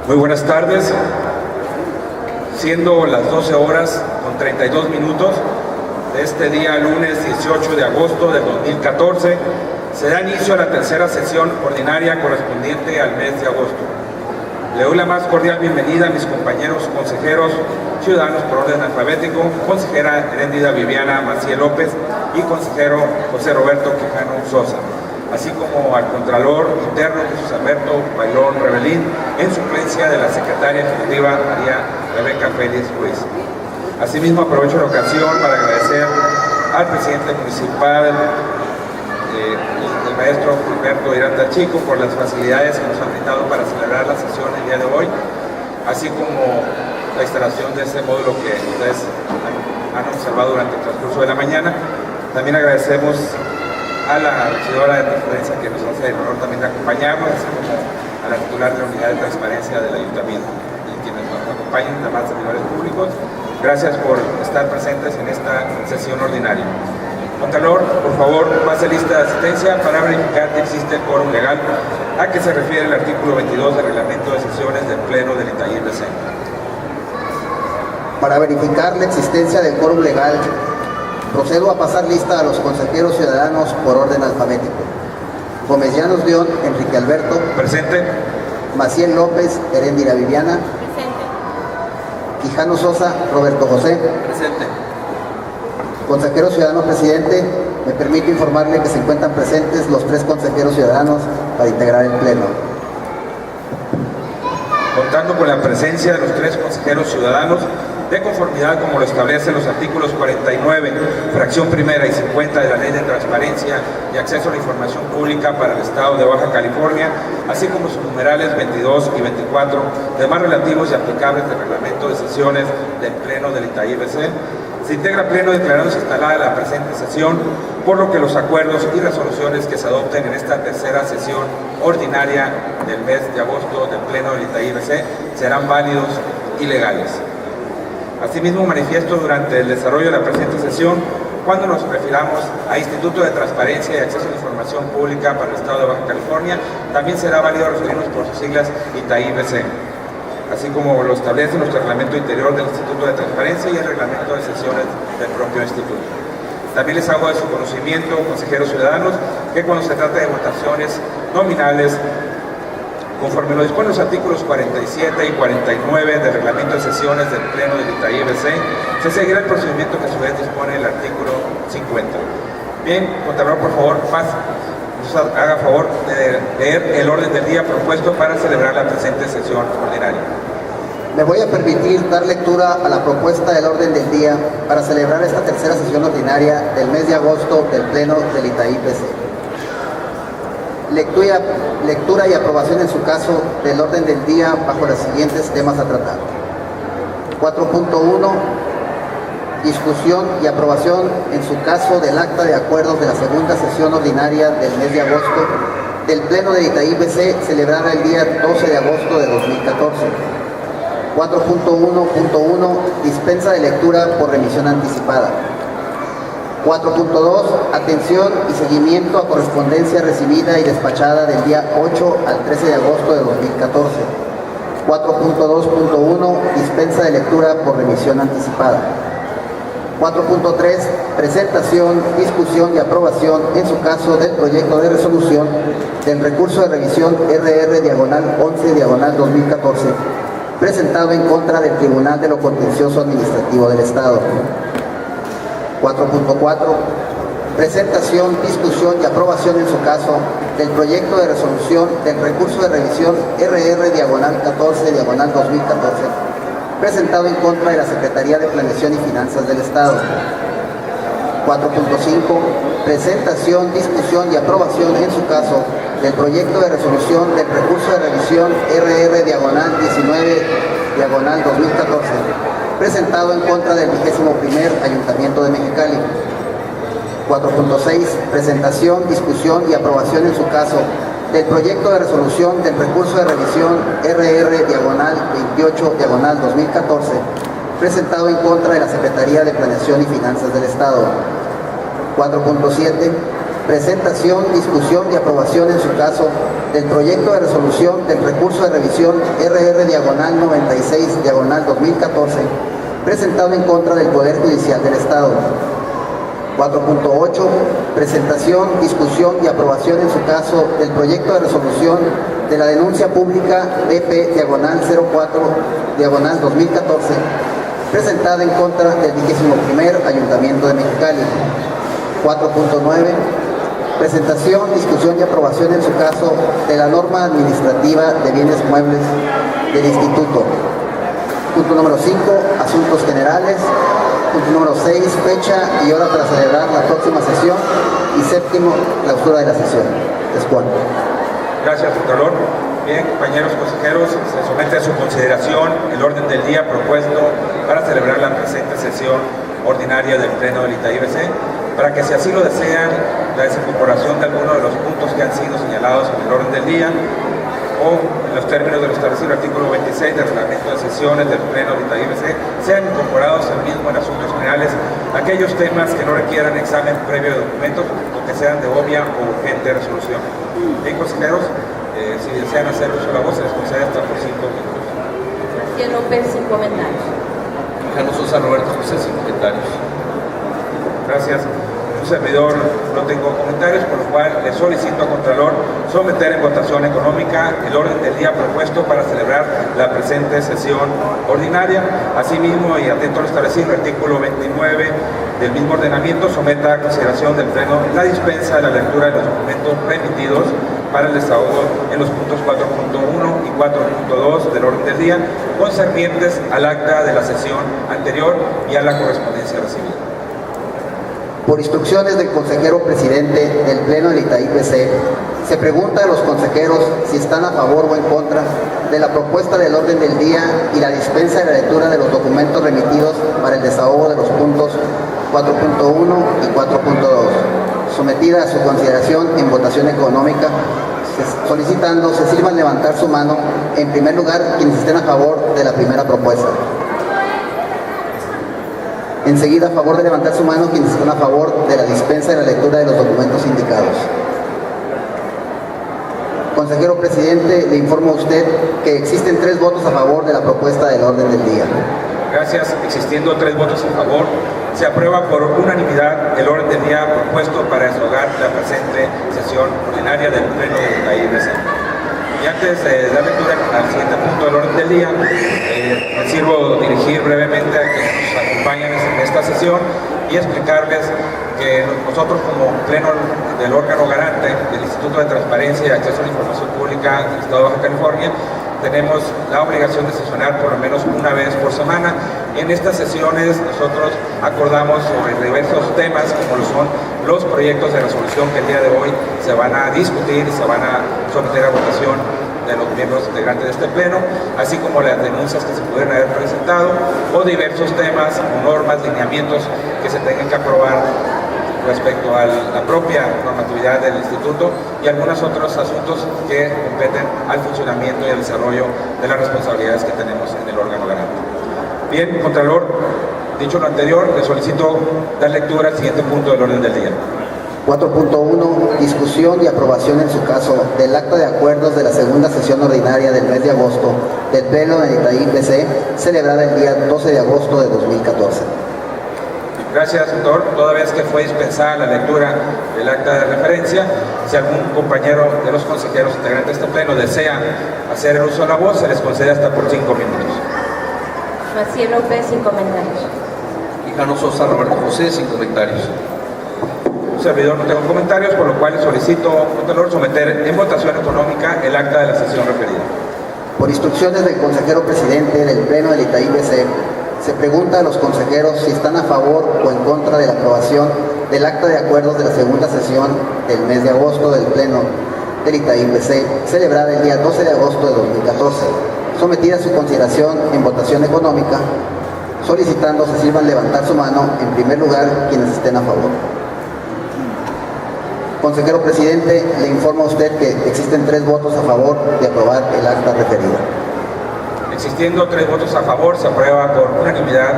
Muy buenas tardes. Siendo las 12 horas con 32 minutos de este día, lunes 18 de agosto del 2014, se da inicio a la tercera sesión ordinaria correspondiente al mes de agosto. Le doy la más cordial bienvenida a mis compañeros consejeros ciudadanos por orden alfabético, consejera Heréndida Viviana Maciel López y consejero José Roberto Quijano Sosa, así como al Contralor Interno Jesús Alberto Bailón Rebelín, en suplencia de la Secretaria Ejecutiva María Rebeca Félix Ruiz. Asimismo, aprovecho la ocasión para agradecer al presidente municipal, el maestro Gilberto Iranda Chico, por las facilidades que nos han brindado para celebrar la sesión el día de hoy, así como la instalación de este módulo que ustedes han observado durante el transcurso de la mañana. También agradecemos a la regidora de transparencia que nos hace el honor también de acompañarnos, así como a la titular de la unidad de transparencia del ayuntamiento y quienes nos acompañan, demás servidores públicos. Gracias por estar presentes en esta sesión ordinaria. Contralor, por favor, pase lista de asistencia para verificar que existe el quórum legal a que se refiere el artículo 22 del reglamento de sesiones del Pleno del Itaí BC. Para verificar la existencia del quórum legal, procedo a pasar lista a los consejeros ciudadanos por orden alfabético. Gómez Llanos León, Enrique Alberto. Presente. Maciel López, Heréndida Viviana. Presente. Quijano Sosa, Roberto José. Presente. Consejero ciudadano presidente, me permito informarle que se encuentran presentes los 3 consejeros ciudadanos para integrar el pleno. Contando con la presencia de los 3 consejeros ciudadanos, de conformidad como lo establecen los artículos 49, fracción primera y 50 de la Ley de Transparencia y Acceso a la Información Pública para el Estado de Baja California, así como sus numerales 22 y 24, demás relativos y aplicables del reglamento de sesiones del Pleno del Itaí BC, se integra pleno declarándose instalada la presente sesión, por lo que los acuerdos y resoluciones que se adopten en esta tercera sesión ordinaria del mes de agosto del Pleno del Itaí BC serán válidos y legales. Asimismo, manifiesto durante el desarrollo de la presente sesión, cuando nos refiramos a Instituto de Transparencia y Acceso a la Información Pública para el Estado de Baja California, también será válido referirnos por sus siglas Itaí BC, así como lo establece nuestro reglamento interior del Instituto de Transparencia y el reglamento de sesiones del propio instituto. También les hago de su conocimiento, consejeros ciudadanos, que cuando se trata de votaciones nominales, conforme lo disponen los artículos 47 y 49 del reglamento de sesiones del Pleno del Itaí BC, se seguirá el procedimiento que a su vez dispone el artículo 50. Bien, contador, por favor, nos haga favor de leer el orden del día propuesto para celebrar la presente sesión ordinaria. Me voy a permitir dar lectura a la propuesta del orden del día para celebrar esta tercera sesión ordinaria del mes de agosto del Pleno del Itaí BC. Lectura y aprobación en su caso del orden del día bajo los siguientes temas a tratar. 4.1. Discusión y aprobación en su caso del acta de acuerdos de la segunda sesión ordinaria del mes de agosto del Pleno del Itaí BC celebrada el día 12 de agosto de 2014. 4.1.1. Dispensa de lectura por remisión anticipada. 4.2. Atención y seguimiento a correspondencia recibida y despachada del día 8 al 13 de agosto de 2014. 4.2.1. Dispensa de lectura por remisión anticipada. 4.3. Presentación, discusión y aprobación en su caso del proyecto de resolución del recurso de revisión RR-11-2014 presentado en contra del Tribunal de lo Contencioso Administrativo del Estado. 4.4. Presentación, discusión y aprobación en su caso del proyecto de resolución del recurso de revisión RR-14-2014 presentado en contra de la Secretaría de Planeación y Finanzas del Estado. 4.5. Presentación, discusión y aprobación en su caso del proyecto de resolución del recurso de revisión RR-19-2014 presentado en contra del 21º Ayuntamiento de Mexicali. 4.6. Presentación, discusión y aprobación en su caso del proyecto de resolución del recurso de revisión RR-28-2014 presentado en contra de la Secretaría de Planeación y Finanzas del Estado. 4.7. presentación, discusión y aprobación en su caso del proyecto de resolución del recurso de revisión RR-96-2014 presentado en contra del Poder Judicial del Estado. 4.8. Presentación, discusión y aprobación en su caso del proyecto de resolución de la denuncia pública DP-04-2014 presentada en contra del 21º Ayuntamiento de Mexicali. 4.9. Presentación, discusión y aprobación en su caso de la norma administrativa de bienes muebles del Instituto. Punto número 5, asuntos generales. Punto número 6, fecha y hora para celebrar la próxima sesión. Y 7, clausura de la sesión. Es cuanto. Gracias, Contralor. Bien, compañeros consejeros, se somete a su consideración el orden del día propuesto para celebrar la presente sesión ordinaria del Pleno del ITAI-BC, para que si así lo desean, la desincorporación de alguno de los puntos que han sido señalados en el orden del día o en los términos de lo establecido en el artículo 26 del reglamento de sesiones del Pleno del ITAI-BC sean incorporados al mismo en asuntos generales aquellos temas que no requieran examen previo de documentos o que sean de obvia o urgente resolución. Bien, consejeros, si desean hacer uso de la voz, se les concede hasta por 5 minutos. García López, sin comentarios. Quijano Sosa Roberto José, sin comentarios. Gracias. Un servidor no tengo comentarios, por lo cual le solicito a Contralor someter en votación económica el orden del día propuesto para celebrar la presente sesión ordinaria. Asimismo, y atento a lo establecido en el artículo 29 del mismo ordenamiento, someta a consideración del Pleno la dispensa de la lectura de los documentos remitidos para el desahogo en los puntos 4.1 y 4.2 del orden del día, concernientes al acta de la sesión anterior y a la correspondencia recibida. Por instrucciones del consejero presidente del Pleno del ITAI-BC, se pregunta a los consejeros si están a favor o en contra de la propuesta del orden del día y la dispensa de la lectura de los documentos remitidos para el desahogo de los puntos 4.1 y 4.2, sometida a su consideración en votación económica, solicitando se sirvan levantar su mano, en primer lugar, quienes estén a favor de la primera propuesta. Enseguida, a favor de levantar su mano quienes están a favor de la dispensa de la lectura de los documentos indicados. Consejero presidente, le informo a usted que existen 3 votos a favor de la propuesta del orden del día. Gracias. Existiendo 3 votos a favor, se aprueba por unanimidad el orden del día propuesto para desahogar la presente sesión ordinaria del Pleno del ITAI-BC. Y antes de dar lectura al siguiente punto del orden del día, me sirvo dirigir brevemente a quienes nos acompañan en esta sesión y explicarles que nosotros como Pleno del órgano garante del Instituto de Transparencia y Acceso a la Información Pública del Estado de Baja California tenemos la obligación de sesionar por lo menos una vez por semana. En estas sesiones nosotros acordamos sobre diversos temas como lo son los proyectos de resolución que el día de hoy se van a discutir y se van a someter a votación de los miembros integrantes de este pleno, así como las denuncias que se pudieran haber presentado o diversos temas o normas, lineamientos que se tengan que aprobar respecto a la propia normatividad del instituto y algunos otros asuntos que competen al funcionamiento y al desarrollo de las responsabilidades que tenemos en el órgano garante. Bien, Contralor, dicho lo anterior, le solicito dar lectura al siguiente punto del orden del día. 4.1. Discusión y aprobación en su caso del acta de acuerdos de la segunda sesión ordinaria del mes de agosto del Pleno del ITAI-BC, celebrada el día 12 de agosto de 2014. Gracias, doctor. Toda vez que fue dispensada la lectura del acta de referencia, si algún compañero de los consejeros integrantes de este pleno desea hacer el uso de la voz, se les concede hasta por 5 minutos. García López, sin comentarios. Quijano Sosa Roberto José, sin comentarios. Un servidor no tengo comentarios, por lo cual le solicito, Contralor, someter en votación económica el acta de la sesión referida. Por instrucciones del consejero presidente del Pleno del ITAI-BC, se pregunta a los consejeros si están a favor o en contra de la aprobación del acta de acuerdos de la segunda sesión del mes de agosto del Pleno del ITAI-BC, celebrada el día 12 de agosto de 2014, sometida a su consideración en votación económica, solicitando se sirvan levantar su mano, en primer lugar, quienes estén a favor. Consejero presidente, le informo a usted que existen 3 votos a favor de aprobar el acta referida. Existiendo 3 votos a favor, se aprueba por unanimidad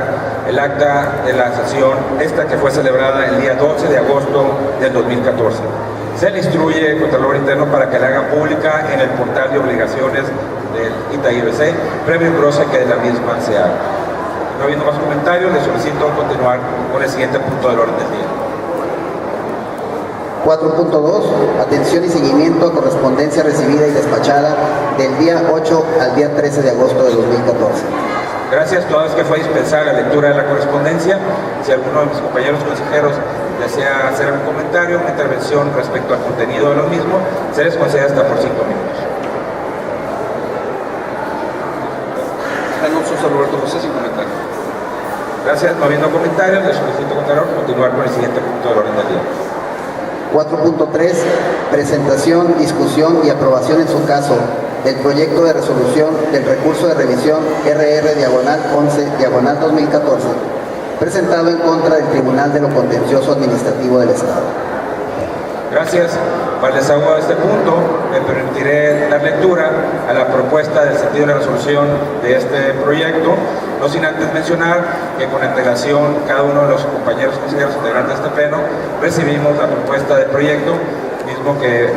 el acta de la sesión que fue celebrada el día 12 de agosto del 2014. Se le instruye al Contralor Interno para que la haga pública en el portal de obligaciones del ITAIBC, previo engrose que de la misma se haga. No habiendo más comentarios, le solicito continuar con el siguiente punto del orden del día. 4.2. Atención y seguimiento a correspondencia recibida y despachada del día 8 al día 13 de agosto de 2014. Gracias, toda vez que fue dispensada la lectura de la correspondencia. Si alguno de mis compañeros consejeros desea hacer algún comentario, una intervención respecto al contenido de lo mismo, se les concede hasta por 5 minutos. Quijano Sosa Roberto José, sin comentario. Gracias, no habiendo comentarios, le solicito, Contralor, continuar con el siguiente punto del orden del día. 4.3. Presentación, discusión y aprobación en su caso del proyecto de resolución del recurso de revisión RR-11-2014, presentado en contra del Tribunal de lo Contencioso Administrativo del Estado. Gracias. Para el desahogo de este punto, me permitiré dar lectura a la propuesta del sentido de la resolución de este proyecto, no sin antes mencionar que con antelación cada uno de los compañeros consejeros integrantes de este pleno recibimos la propuesta del proyecto, mismo que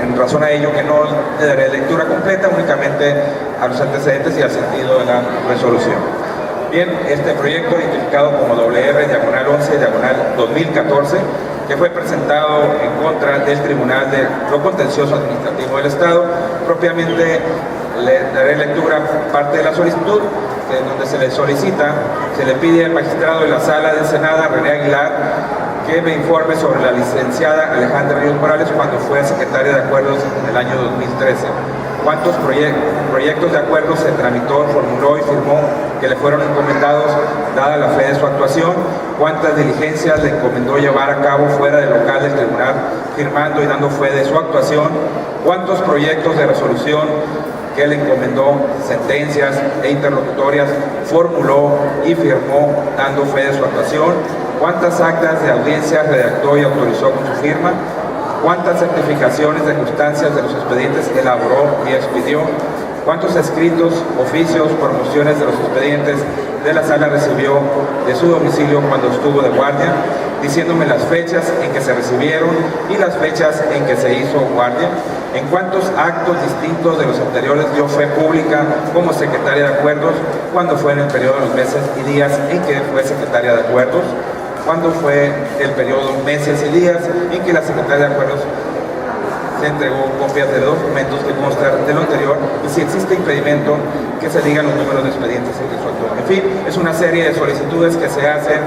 en razón a ello que no le daré lectura completa, únicamente a los antecedentes y al sentido de la resolución. Bien, este proyecto, identificado como WR-11-2014, que fue presentado en contra del Tribunal de lo Contencioso Administrativo del Estado, propiamente le daré lectura parte de la solicitud, en donde se le solicita, se le pide al magistrado de la Sala de Ensenada, René Aguilar, que me informe sobre la licenciada Alejandra Ríos Morales cuando fue secretaria de Acuerdos en el año 2013. ¿Cuántos proyectos de acuerdo se tramitó, formuló y firmó que le fueron encomendados dada la fe de su actuación? ¿Cuántas diligencias le encomendó llevar a cabo fuera del local del tribunal, firmando y dando fe de su actuación? ¿Cuántos proyectos de resolución que le encomendó, sentencias e interlocutorias, formuló y firmó dando fe de su actuación? ¿Cuántas actas de audiencia redactó y autorizó con su firma? ¿Cuántas certificaciones de constancias de los expedientes elaboró y expidió? ¿Cuántos escritos, oficios, promociones de los expedientes de la sala recibió de su domicilio cuando estuvo de guardia, diciéndome las fechas en que se recibieron y las fechas en que se hizo guardia? ¿En cuántos actos distintos de los anteriores dio fe pública como secretaria de Acuerdos? ¿Cuándo fue en el periodo de los meses y días en que fue secretaria de Acuerdos? ¿Cuándo fue el periodo, meses y días en que la secretaria de Acuerdos se entregó copias de documentos que constan de lo anterior? Y si existe impedimento, que se digan los números de expedientes en que se actuó. En fin, es una serie de solicitudes que se hacen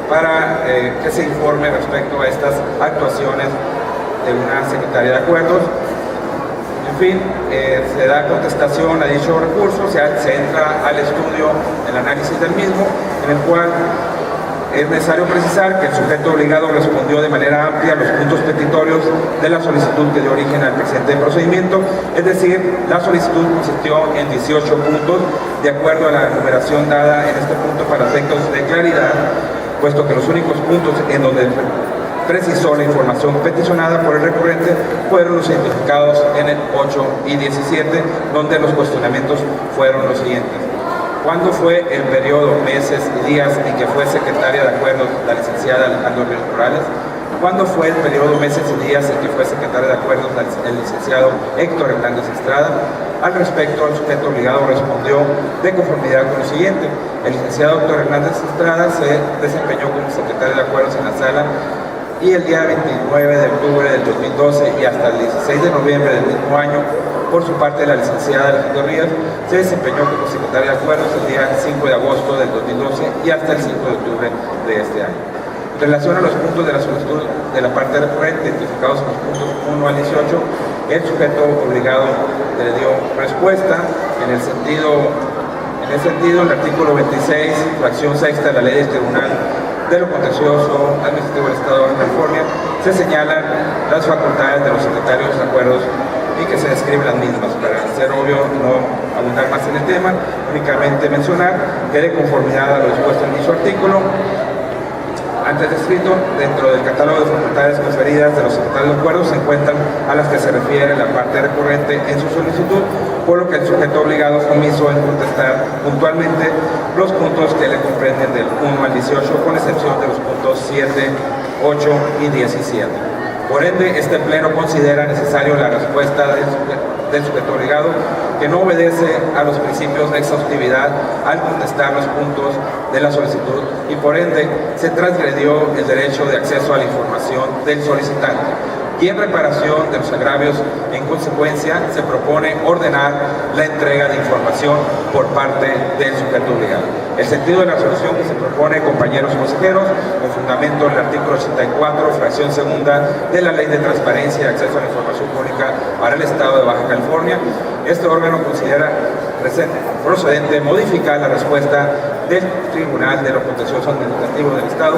para que se informe respecto a estas actuaciones de una secretaria de Acuerdos. En fin, se da contestación a dicho recurso, se entra al estudio, el análisis del mismo, en el cual es necesario precisar que el sujeto obligado respondió de manera amplia a los puntos petitorios de la solicitud que dio origen al presente procedimiento, es decir, la solicitud consistió en 18 puntos, de acuerdo a la numeración dada en este punto para efectos de claridad, puesto que los únicos puntos en donde precisó la información peticionada por el recurrente fueron los identificados en el 8 y 17, donde los cuestionamientos fueron los siguientes. ¿Cuándo fue el periodo, meses y días en que fue secretaria de Acuerdos la licenciada Alejandra Ríos Morales? ¿Cuándo fue el periodo, meses y días en que fue secretaria de Acuerdos el licenciado Héctor Hernández Estrada? Al respecto, el sujeto obligado respondió de conformidad con lo siguiente. El licenciado Héctor Hernández Estrada se desempeñó como secretario de Acuerdos en la sala y el día 29 de octubre del 2012 y hasta el 16 de noviembre del mismo año, por su parte, la licenciada Alejandra Ríos se desempeñó como secretaria de Acuerdos el día 5 de agosto del 2012 y hasta el 5 de octubre de este año. En relación a los puntos de la solicitud de la parte recurrente, identificados en los puntos 1 al 18, el sujeto obligado le dio respuesta en el sentido, el artículo 26, fracción sexta de la ley del Tribunal de lo Contencioso Administrativo del Estado de California, se señalan las facultades de los secretarios de Acuerdos y que se describen las mismas. Para ser obvio, no abundar más en el tema, únicamente mencionar que de conformidad a lo dispuesto en dicho artículo, ante antes descrito, dentro del catálogo de facultades conferidas de los secretarios de acuerdo se encuentran a las que se refiere la parte recurrente en su solicitud, por lo que el sujeto obligado es omiso en contestar puntualmente los puntos que le comprenden del 1 al 18, con excepción de los puntos 7, 8 y 17. Por ende, este pleno considera necesario la respuesta del sujeto obligado, que no obedece a los principios de exhaustividad al contestar los puntos de la solicitud y por ende se transgredió el derecho de acceso a la información del solicitante. Y en reparación de los agravios, en consecuencia, se propone ordenar la entrega de información por parte del sujeto obligado. El sentido de la resolución que se propone, compañeros consejeros, con fundamento en el artículo 84, fracción segunda de la Ley de Transparencia y Acceso a la Información Pública para el Estado de Baja California, este órgano considera procedente modificar la respuesta del Tribunal de lo Contencioso Administrativo del Estado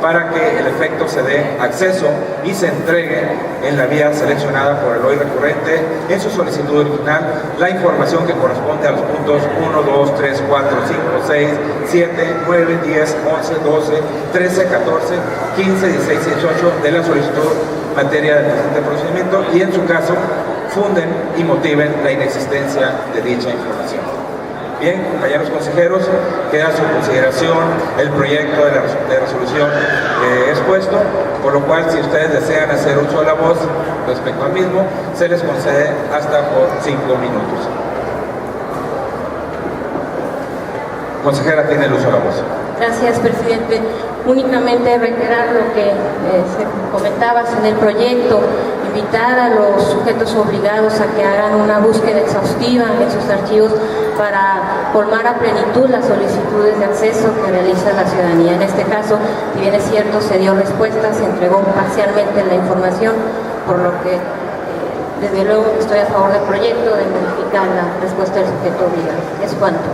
para que el efecto se dé acceso y se entregue en la vía seleccionada por el hoy recurrente en su solicitud original la información que corresponde a los puntos 1, 2, 3, 4, 5, 6, 7, 9, 10, 11, 12, 13, 14, 15, 16 y 18 de la solicitud en materia del presente procedimiento y en su caso funden y motiven la inexistencia de dicha información. Bien, compañeros consejeros, queda a su consideración el proyecto de resolución que he expuesto, por lo cual si ustedes desean hacer uso de la voz respecto al mismo, se les concede hasta por 5 minutos. Consejera, tiene el uso de la voz. Gracias, presidente. Únicamente reiterar lo que se comentabas en el proyecto, invitar a los sujetos obligados a que hagan una búsqueda exhaustiva en sus archivos para colmar a plenitud las solicitudes de acceso que realiza la ciudadanía. En este caso, si bien es cierto, se dio respuesta, se entregó parcialmente la información, por lo que desde luego estoy a favor del proyecto de modificar la respuesta del sujeto obligado. Es cuanto.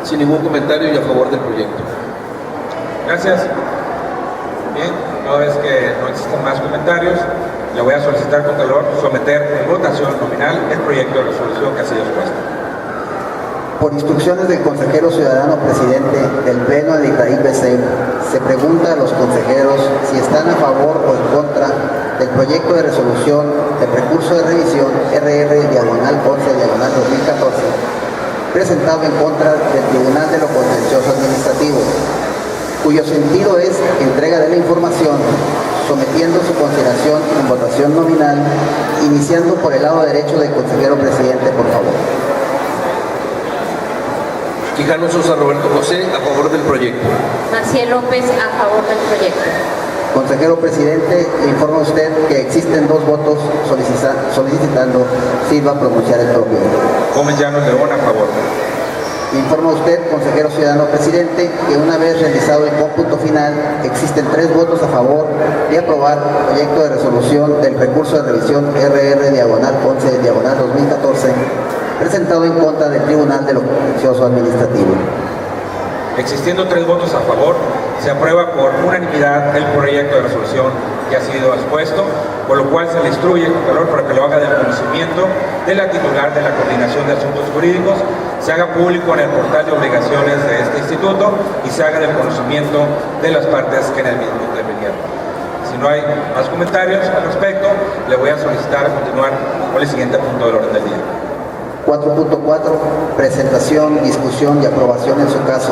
Sin ningún comentario y a favor del proyecto. Gracias. Bien, toda vez que no existen más comentarios, le voy a solicitar con calor someter en votación nominal el proyecto de resolución que ha sido expuesto. Por instrucciones del consejero ciudadano presidente del Pleno de ITAI-PC, se pregunta a los consejeros si están a favor o en contra del proyecto de resolución del recurso de revisión RR/11/2014, presentado en contra del Tribunal de lo Contencioso Administrativo, cuyo sentido es entrega de la información, sometiendo su consideración en votación nominal, iniciando por el lado derecho del consejero presidente, por favor. Quijano Sosa Roberto José, a favor del proyecto. Maciel López, a favor del proyecto. Consejero presidente, le informa a usted que existen 2 votos solicitando sirva a pronunciar el propio. Gómez Llanos León, a favor. Le informa a usted, consejero ciudadano presidente, que una vez realizado el cómputo final, existen 3 votos a favor de aprobar el proyecto de resolución del recurso de revisión RR/11/2014, presentado en contra del Tribunal de lo Contencioso Administrativo. Existiendo 3 votos a favor, se aprueba por unanimidad el proyecto de resolución que ha sido expuesto, por lo cual se le instruye con calor para que lo haga del conocimiento de la titular de la Coordinación de Asuntos Jurídicos, se haga público en el portal de obligaciones de este instituto y se haga del conocimiento de las partes que en el mismo intervinieron. Si no hay más comentarios al respecto, le voy a solicitar continuar con el siguiente punto del orden del día. 4.4. Presentación, discusión y aprobación en su caso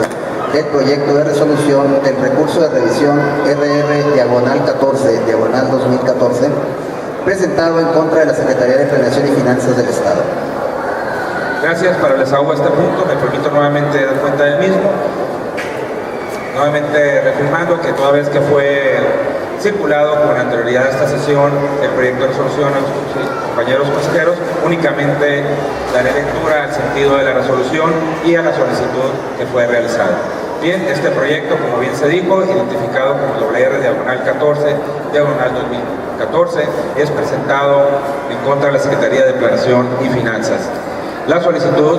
del proyecto de resolución del recurso de revisión RR/14/2014, presentado en contra de la Secretaría de Planeación y Finanzas del Estado. Gracias. Para el desahogo de este punto, me permito nuevamente dar cuenta del mismo, nuevamente reafirmando que toda vez que fue circulado con anterioridad a esta sesión el proyecto de resolución a los compañeros consejeros, únicamente daré lectura al sentido de la resolución y a la solicitud que fue realizada. Bien, este proyecto, como bien se dijo, identificado como WR/14/2014, es presentado en contra de la Secretaría de Planeación y Finanzas. La solicitud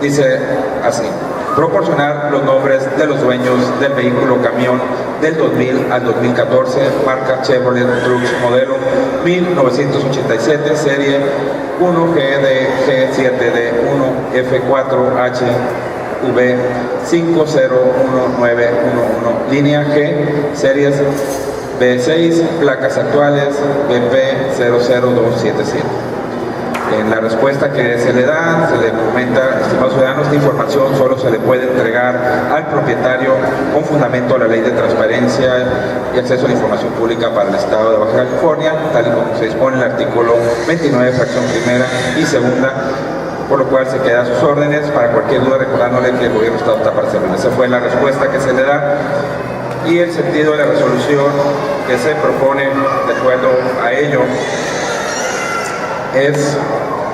dice así: proporcionar los nombres de los dueños del vehículo camión del 2000 al 2014, marca Chevrolet Trucks modelo 1987, serie 1GDG 7D1F4HV 501911, línea G, series B6, placas actuales BP00277. En la respuesta que se le da, se le comenta: estimados ciudadanos, esta información solo se le puede entregar al propietario con fundamento a la Ley de Transparencia y Acceso a la Información Pública para el Estado de Baja California, tal y como se dispone en el artículo 29, fracción primera y segunda, por lo cual se queda a sus órdenes. Para cualquier duda, recordándole que el gobierno está para servir. Esa fue la respuesta que se le da. Y el sentido de la resolución que se propone de acuerdo a ello es,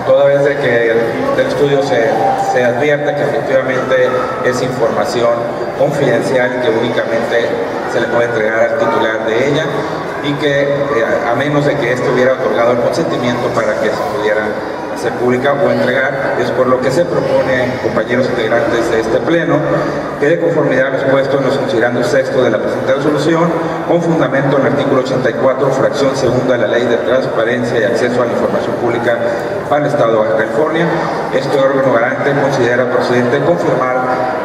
toda vez de que del estudio se advierte que efectivamente es información confidencial que únicamente se le puede entregar al titular de ella, y que a menos de que éste hubiera otorgado el consentimiento para que se pudiera hacer pública o entregar, es por lo que se propone, compañeros integrantes de este pleno, que de conformidad a lo expuesto en los considerandos sexto de la presente resolución, con fundamento en el artículo 84, fracción segunda de la Ley de Transparencia y Acceso a la Información Pública para el Estado de Baja California, este órgano garante considera procedente confirmar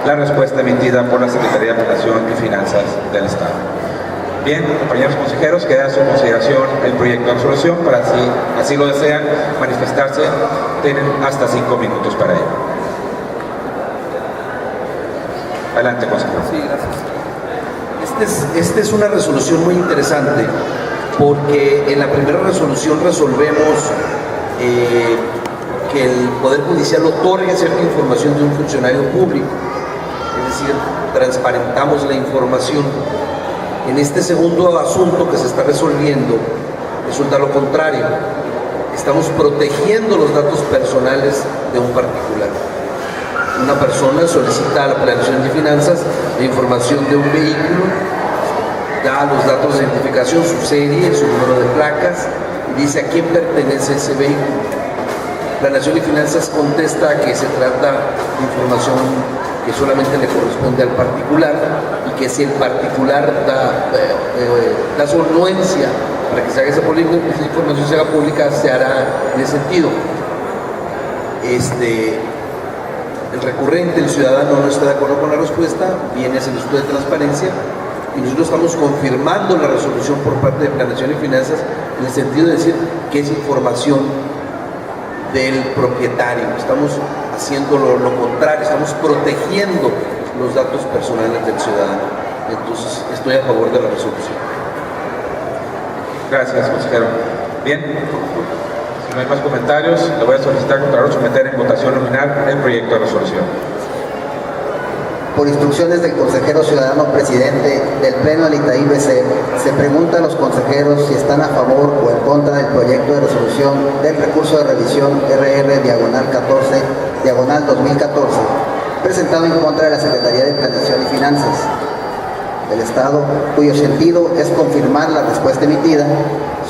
la respuesta emitida por la Secretaría de Planeación y Finanzas del Estado. Bien, compañeros consejeros, queda a su consideración el proyecto de resolución. Para si así lo desean manifestarse, tienen hasta 5 minutos para ello. Adelante, consejero. Sí, gracias. Esta es una resolución muy interesante, porque en la primera resolución resolvemos que el Poder Judicial otorgue cierta información de un funcionario público, es decir, transparentamos la información. En este segundo asunto que se está resolviendo, resulta lo contrario. Estamos protegiendo los datos personales de un particular. Una persona solicita a la Planeación y Finanzas la información de un vehículo, da los datos de identificación, su serie, su número de placas, y dice a quién pertenece ese vehículo. Planeación y Finanzas contesta que se trata de información que solamente le corresponde al particular, y que si el particular da su anuencia para que se haga esa información se haga pública, se hará en ese sentido. El recurrente, el ciudadano, no está de acuerdo con la respuesta, viene a hacer el estudio de transparencia, y nosotros estamos confirmando la resolución por parte de Planeación y Finanzas en el sentido de decir que es información del propietario. Estamos haciendo lo contrario, estamos protegiendo los datos personales del ciudadano. Entonces, estoy a favor de la resolución. Gracias, consejero. Bien, si no hay más comentarios, le voy a solicitar, Contralor, someter en votación nominal el proyecto de resolución. Por instrucciones del consejero ciudadano presidente del Pleno del ITAI-BC, se pregunta a los consejeros si están a favor o en contra del proyecto de resolución del recurso de revisión RR-14/2014, presentado en contra de la Secretaría de Planeación y Finanzas del Estado, cuyo sentido es confirmar la respuesta emitida,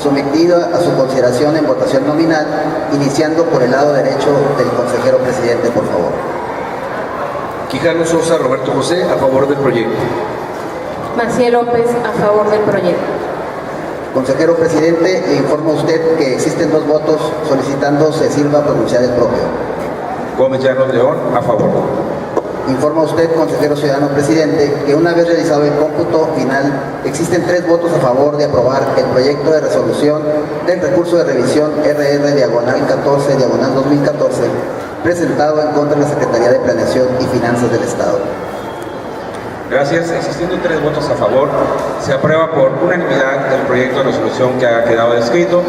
sometida a su consideración en votación nominal, iniciando por el lado derecho del consejero presidente, por favor. Quijano Sosa Roberto José, a favor del proyecto. Maciel López, a favor del proyecto. Consejero presidente, le informo a usted que existen 2 votos solicitando se sirva a pronunciar el propio. Gómez Llanos León, a favor. Informa usted, consejero ciudadano presidente, que una vez realizado el cómputo final, existen 3 votos a favor de aprobar el proyecto de resolución del recurso de revisión RR-14/2014, presentado en contra de la Secretaría de Planeación y Finanzas del Estado. Gracias. Existiendo 3 votos a favor, se aprueba por unanimidad el proyecto de resolución que ha quedado descrito,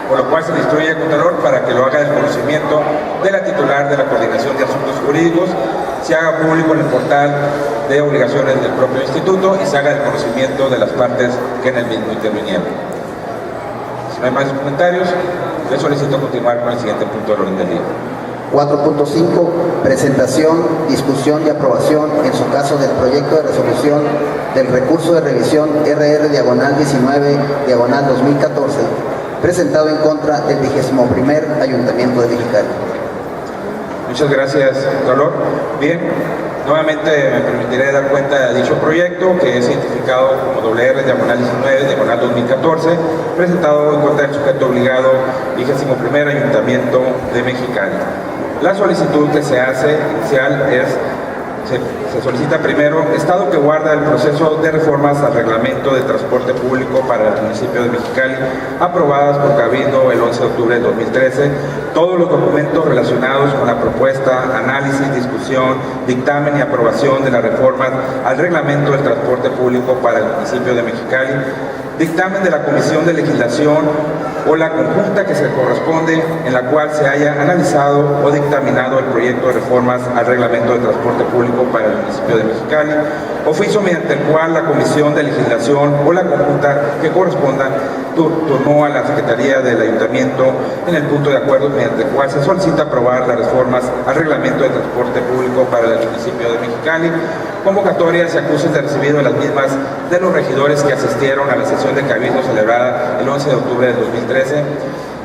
por lo cual se le instruye al Contralor para que lo haga del conocimiento de la titular de la Coordinación de Asuntos Jurídicos, se haga público en el portal de obligaciones del propio instituto y se haga del conocimiento de las partes que en el mismo intervinieron. Si no hay más comentarios, le solicito continuar con el siguiente punto del orden del día. 4.5. Presentación, discusión y aprobación, en su caso, del proyecto de resolución del recurso de revisión RR-19/2014, presentado en contra del 21º Ayuntamiento de Mexicali. Muchas gracias, doctor. Bien, nuevamente me permitiré dar cuenta de dicho proyecto, que es identificado como WR/19/2014, presentado en contra del sujeto obligado 21º Ayuntamiento de Mexicali. La solicitud que se hace inicial es: se solicita primero estado que guarda el proceso de reformas al reglamento de transporte público para el municipio de Mexicali, aprobadas por Cabildo el 11 de octubre del 2013, todos los documentos relacionados con la propuesta, análisis, discusión, dictamen y aprobación de las reformas al reglamento del transporte público para el municipio de Mexicali, dictamen de la Comisión de Legislación o la conjunta que se corresponde, en la cual se haya analizado o dictaminado el proyecto de reformas al reglamento de transporte público para el municipio de Mexicali, oficio mediante el cual la Comisión de Legislación o la conjunta que corresponda turnó a la Secretaría del Ayuntamiento en el punto de acuerdo mediante el cual se solicita aprobar las reformas al reglamento de transporte público para el municipio de Mexicali, convocatorias y acuses de recibido de las mismas de los regidores que asistieron a la sesión de Cabildo celebrada el 11 de octubre del 2013,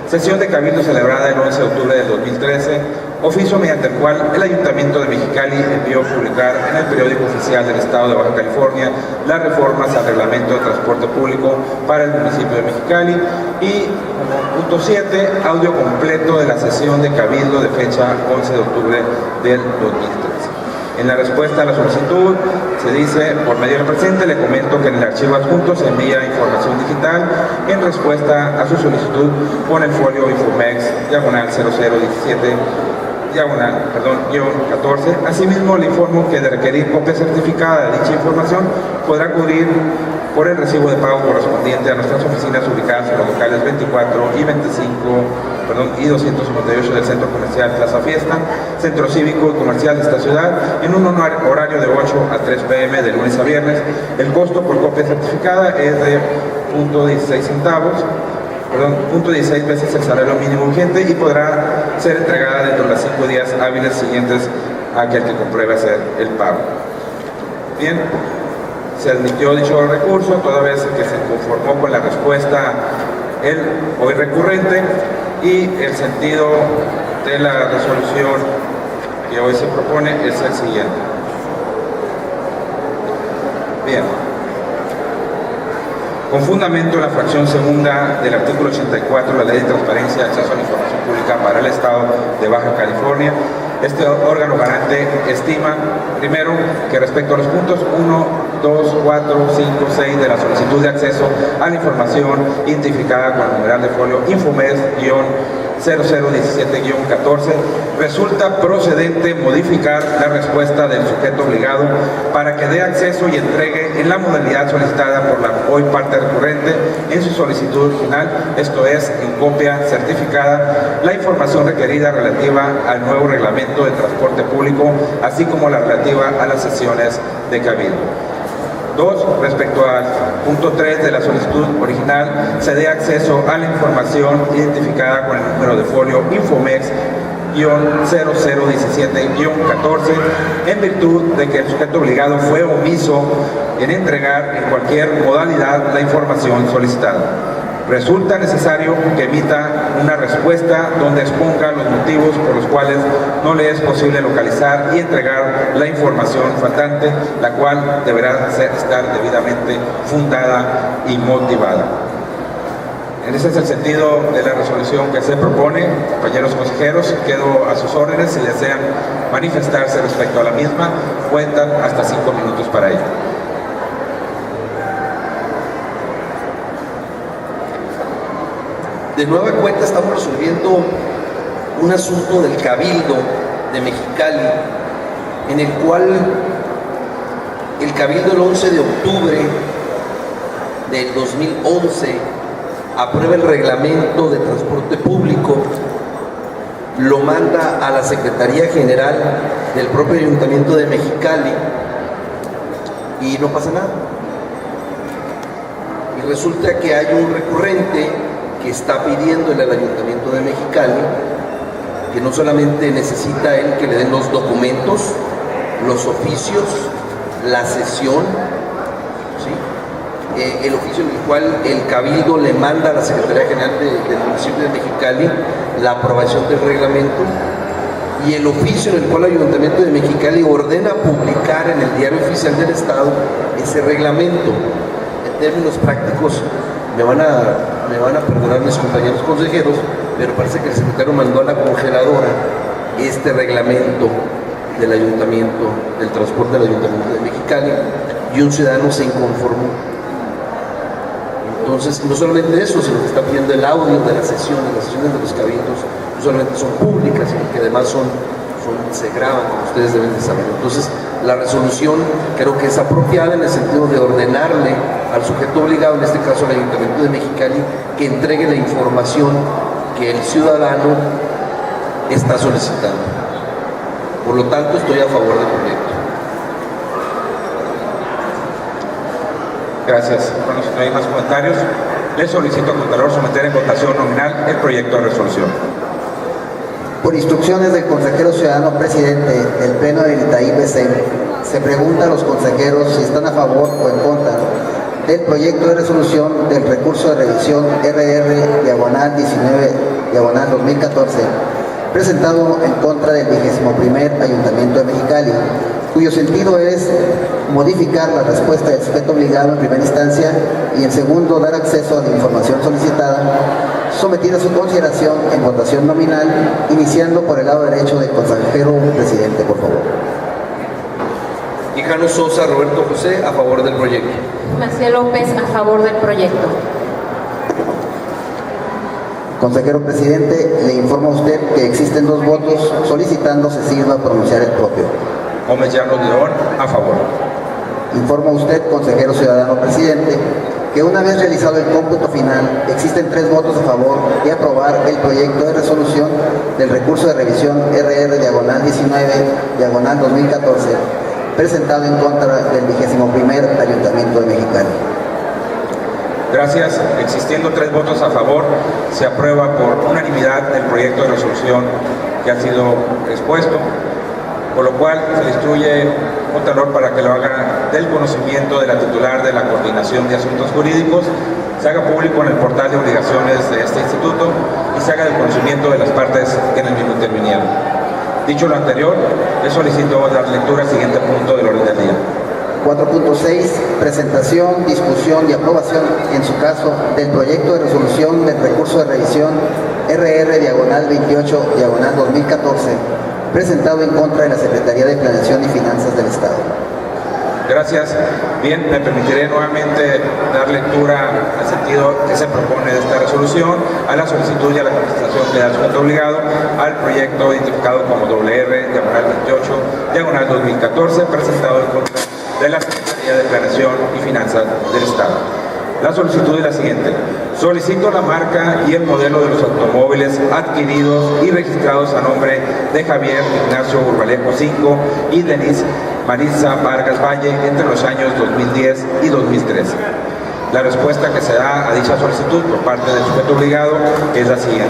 sesión de Cabildo celebrada el 11 de octubre del 2013, oficio mediante el cual el Ayuntamiento de Mexicali envió publicar en el periódico oficial del Estado de Baja California las reformas al reglamento de transporte público para el municipio de Mexicali, y como punto 7, audio completo de la sesión de Cabildo de fecha 11 de octubre del 2013. En la respuesta a la solicitud se dice: por medio del presente le comento que en el archivo adjunto se envía información digital en respuesta a su solicitud con el folio Infomex /0017 -14. Asimismo, le informo que de requerir copia certificada de dicha información podrá acudir por el recibo de pago correspondiente a nuestras oficinas ubicadas en los locales 24 y 258 del Centro Comercial Plaza Fiesta, Centro Cívico y Comercial de esta ciudad, en un horario de 8 a 3 p.m. de lunes a viernes. El costo por copia certificada es de 0.16 veces el salario mínimo vigente y podrá ser entregada dentro de los 5 días hábiles siguientes a aquel que compruebe hacer el pago. Bien, se admitió dicho recurso toda vez que se conformó con la respuesta el hoy recurrente, y el sentido de la resolución que hoy se propone es el siguiente. Bien. Con fundamento en la fracción segunda del artículo 84 de la Ley de Transparencia y Acceso a la Información Pública para el Estado de Baja California, este órgano garante estima, primero, que respecto a los puntos 1, 2, 4, 5, 6 de la solicitud de acceso a la información identificada con el numeral de folio Infomes-0017-14, resulta procedente modificar la respuesta del sujeto obligado para que dé acceso y entregue en la modalidad solicitada por la hoy parte recurrente en su solicitud original, esto es, en copia certificada, la información requerida relativa al nuevo reglamento de transporte público, así como la relativa a las sesiones de Cabildo. 2. Respecto al punto 3 de la solicitud original, se dé acceso a la información identificada con el número de folio Infomex-0017-14, en virtud de que el sujeto obligado fue omiso en entregar en cualquier modalidad la información solicitada. Resulta necesario que emita una respuesta donde exponga los motivos por los cuales no le es posible localizar y entregar la información faltante, la cual deberá estar debidamente fundada y motivada. Ese es el sentido de la resolución que se propone. Compañeros consejeros, quedo a sus órdenes. Si desean manifestarse respecto a la misma, cuentan hasta 5 minutos para ello. De nueva cuenta estamos resolviendo un asunto del Cabildo de Mexicali, en el cual el Cabildo el 11 de octubre del 2011 aprueba el reglamento de transporte público, lo manda a la Secretaría General del propio Ayuntamiento de Mexicali y no pasa nada. Y resulta que hay un recurrente que está pidiéndole al Ayuntamiento de Mexicali que no solamente necesita él que le den los documentos, los oficios, la sesión, ¿sí? El oficio en el cual el Cabildo le manda a la Secretaría General del municipio de Mexicali la aprobación del reglamento, y el oficio en el cual el Ayuntamiento de Mexicali ordena publicar en el Diario Oficial del Estado ese reglamento. En términos prácticos, me van a perdonar mis compañeros consejeros, pero parece que el secretario mandó a la congeladora este reglamento del ayuntamiento, del transporte del Ayuntamiento de Mexicali, y un ciudadano se inconformó. Entonces, no solamente eso, sino que está pidiendo el audio de las sesiones de los cabildos, no solamente son públicas, sino que además se graban, como ustedes deben de saber. Entonces, la resolución creo que es apropiada en el sentido de ordenarle al sujeto obligado, en este caso al Ayuntamiento de Mexicali, que entregue la información que el ciudadano está solicitando. Por lo tanto, estoy a favor del proyecto. Gracias. Bueno, si no hay más comentarios, le solicito al Contralor someter en votación nominal el proyecto de resolución. Por instrucciones del consejero ciudadano presidente del Pleno del ITAI-BC, se pregunta a los consejeros si están a favor o en contra del proyecto de resolución del recurso de revisión RR-19-2014, presentado en contra del 21º Ayuntamiento de Mexicali, cuyo sentido es modificar la respuesta del sujeto obligado en primera instancia y en segundo dar acceso a la información solicitada, sometida a su consideración en votación nominal, iniciando por el lado derecho del consejero presidente, por favor. Quijano Sosa Roberto José, a favor del proyecto. Maciel López, a favor del proyecto. Consejero presidente, le informo a usted que existen 2 votos solicitando se sirva a pronunciar el propio. Gómez Llanos León, a favor. Informa usted, consejero ciudadano presidente, que una vez realizado el cómputo final, existen 3 votos a favor de aprobar el proyecto de resolución del recurso de revisión RR-19-2014, presentado en contra del 21º Ayuntamiento de Mexicali. Gracias. Existiendo 3 votos a favor, se aprueba por unanimidad el proyecto de resolución que ha sido expuesto, por lo cual se le instruye Contralor para que lo haga del conocimiento de la titular de la Coordinación de Asuntos Jurídicos, se haga público en el portal de obligaciones de este instituto y se haga del conocimiento de las partes que en el mismo intervinieron. Dicho lo anterior, le solicito dar lectura al siguiente punto del orden del día. 4.6. Presentación, discusión y aprobación, en su caso, del proyecto de resolución del recurso de revisión RR-28-2014, presentado en contra de la Secretaría de Planeación y Finanzas del Estado. Gracias. Bien, me permitiré nuevamente dar lectura al sentido que se propone de esta resolución, a la solicitud y a la contestación que da el sujeto obligado al proyecto identificado como WR-28-2014, presentado en contra de la Secretaría de Planeación y Finanzas del Estado. La solicitud es la siguiente. Solicito la marca y el modelo de los automóviles adquiridos y registrados a nombre de Javier Ignacio Urbalejo 5 y Denise Marisa Vargas Valle entre los años 2010 y 2013. La respuesta que se da a dicha solicitud por parte del sujeto obligado es la siguiente.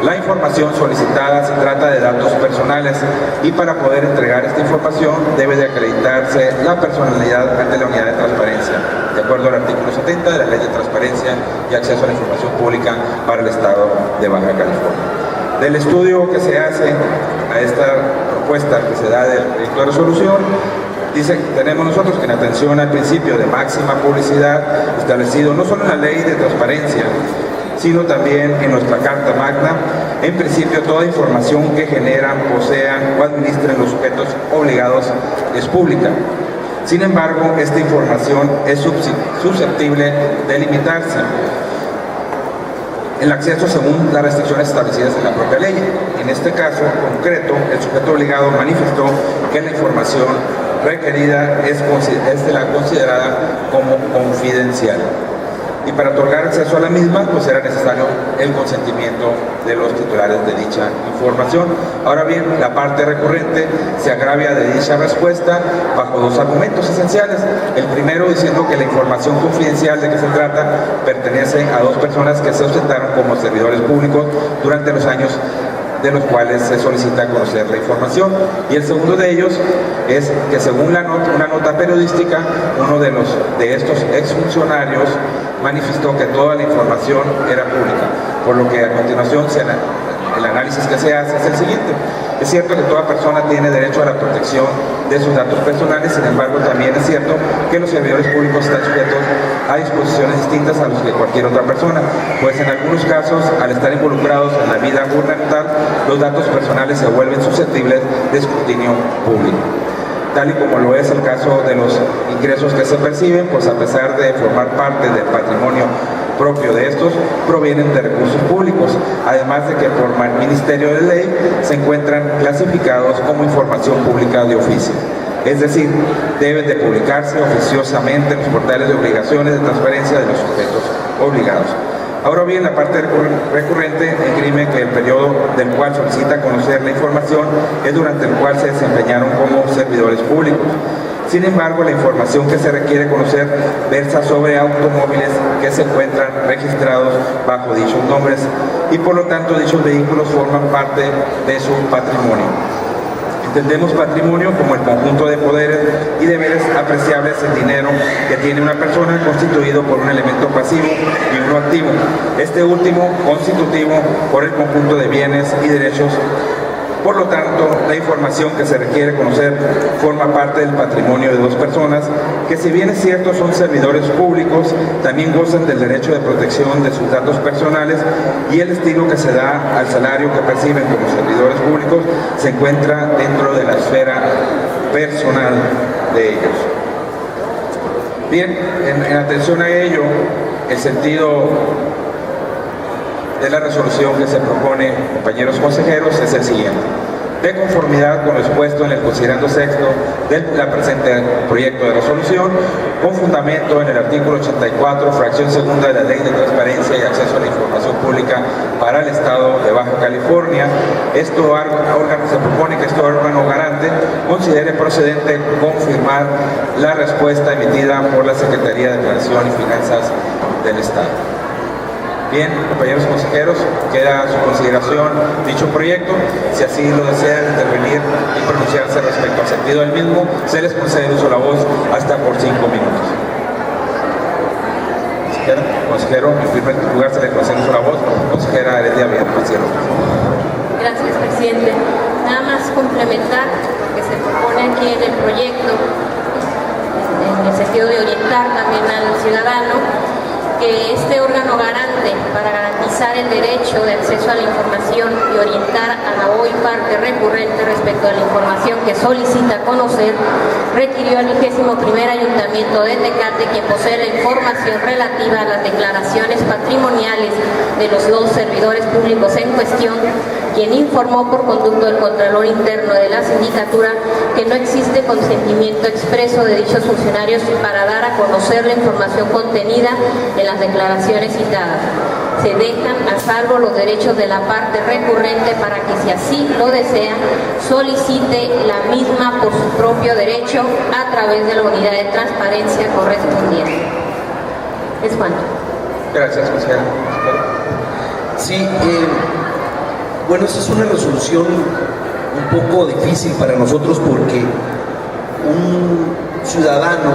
La información solicitada se trata de datos personales y para poder entregar esta información debe de acreditarse la personalidad ante la unidad de transparencia, de acuerdo al artículo 70 de la Ley de Transparencia y Acceso a la Información Pública para el Estado de Baja California. Del estudio que se hace a esta propuesta que se da del proyecto de resolución, dice que tenemos nosotros que en atención al principio de máxima publicidad establecido no solo en la Ley de Transparencia, sino también en nuestra Carta Magna, en principio toda información que generan, posean o administren los sujetos obligados es pública. Sin embargo, esta información es susceptible de limitarse el acceso según las restricciones establecidas en la propia ley. En este caso concreto, el sujeto obligado manifestó que la información requerida es la considerada como confidencial. Y para otorgar acceso a la misma, pues era necesario el consentimiento de los titulares de dicha información. Ahora bien, la parte recurrente se agravia de dicha respuesta bajo 2 argumentos esenciales. El primero diciendo que la información confidencial de que se trata pertenece a 2 personas que se ostentaron como servidores públicos durante los años de los cuales se solicita conocer la información. Y el segundo de ellos es que según una nota periodística, uno de estos exfuncionarios manifestó que toda la información era pública, por lo que a continuación se el análisis que se hace es el siguiente. Es cierto que toda persona tiene derecho a la protección de sus datos personales, sin embargo también es cierto que los servidores públicos están sujetos a disposiciones distintas a los que cualquier otra persona, pues en algunos casos, al estar involucrados en la vida gubernamental, los datos personales se vuelven susceptibles de escrutinio público. Tal y como lo es el caso de los ingresos que se perciben, pues a pesar de formar parte del patrimonio propio de estos, provienen de recursos públicos, además de que por Ministerio de Ley se encuentran clasificados como información pública de oficio. Es decir, deben de publicarse oficiosamente en los portales de obligaciones de transparencia de los sujetos obligados. Ahora bien, la parte recurrente esgrime que el periodo del cual solicita conocer la información es durante el cual se desempeñaron como servidores públicos. Sin embargo, la información que se requiere conocer versa sobre automóviles que se encuentran registrados bajo dichos nombres y por lo tanto dichos vehículos forman parte de su patrimonio. Entendemos patrimonio como el conjunto de poderes y deberes apreciables en dinero que tiene una persona constituido por un elemento pasivo y uno activo. Este último constitutivo por el conjunto de bienes y derechos. Por lo tanto, la información que se requiere conocer forma parte del patrimonio de dos personas que, si bien es cierto son servidores públicos, también gozan del derecho de protección de sus datos personales y el estilo que se da al salario que perciben como servidores públicos se encuentra dentro de la esfera personal de ellos. Bien, en atención a ello, el sentido de la resolución que se propone, compañeros consejeros, es el siguiente. De conformidad con lo expuesto en el considerando sexto del presente proyecto de resolución, con fundamento en el artículo 84, fracción segunda de la Ley de Transparencia y Acceso a la Información Pública para el Estado de Baja California, se propone que este órgano garante considere procedente confirmar la respuesta emitida por la Secretaría de Planeación y Finanzas del Estado. Bien, compañeros consejeros, queda a su consideración dicho proyecto. Si así lo desean intervenir y pronunciarse respecto al sentido del mismo, se les concede uso de la voz hasta por 5 minutos. Consejero, en primer lugar se le concede uso de la voz, consejera Heredia Villarcielo. Gracias, presidente. Nada más complementar lo que se propone aquí en el proyecto, en el sentido de orientar también al ciudadano, que este órgano garante para garantizar el derecho de acceso a la información y orientar a la hoy parte recurrente respecto a la información que solicita conocer, requirió al 21º Ayuntamiento de Tecate, quien posee la información relativa a las declaraciones patrimoniales de los dos servidores públicos en cuestión, quien informó por conducto del Contralor Interno de la Sindicatura que no existe consentimiento expreso de dichos funcionarios para dar a conocer la información contenida en las declaraciones citadas. Se dejan a salvo los derechos de la parte recurrente para que, si así lo desea, solicite la misma por su propio derecho a través de la unidad de transparencia correspondiente. Es cuanto. Gracias, consejera. Sí, bueno, esta es una resolución un poco difícil para nosotros porque un ciudadano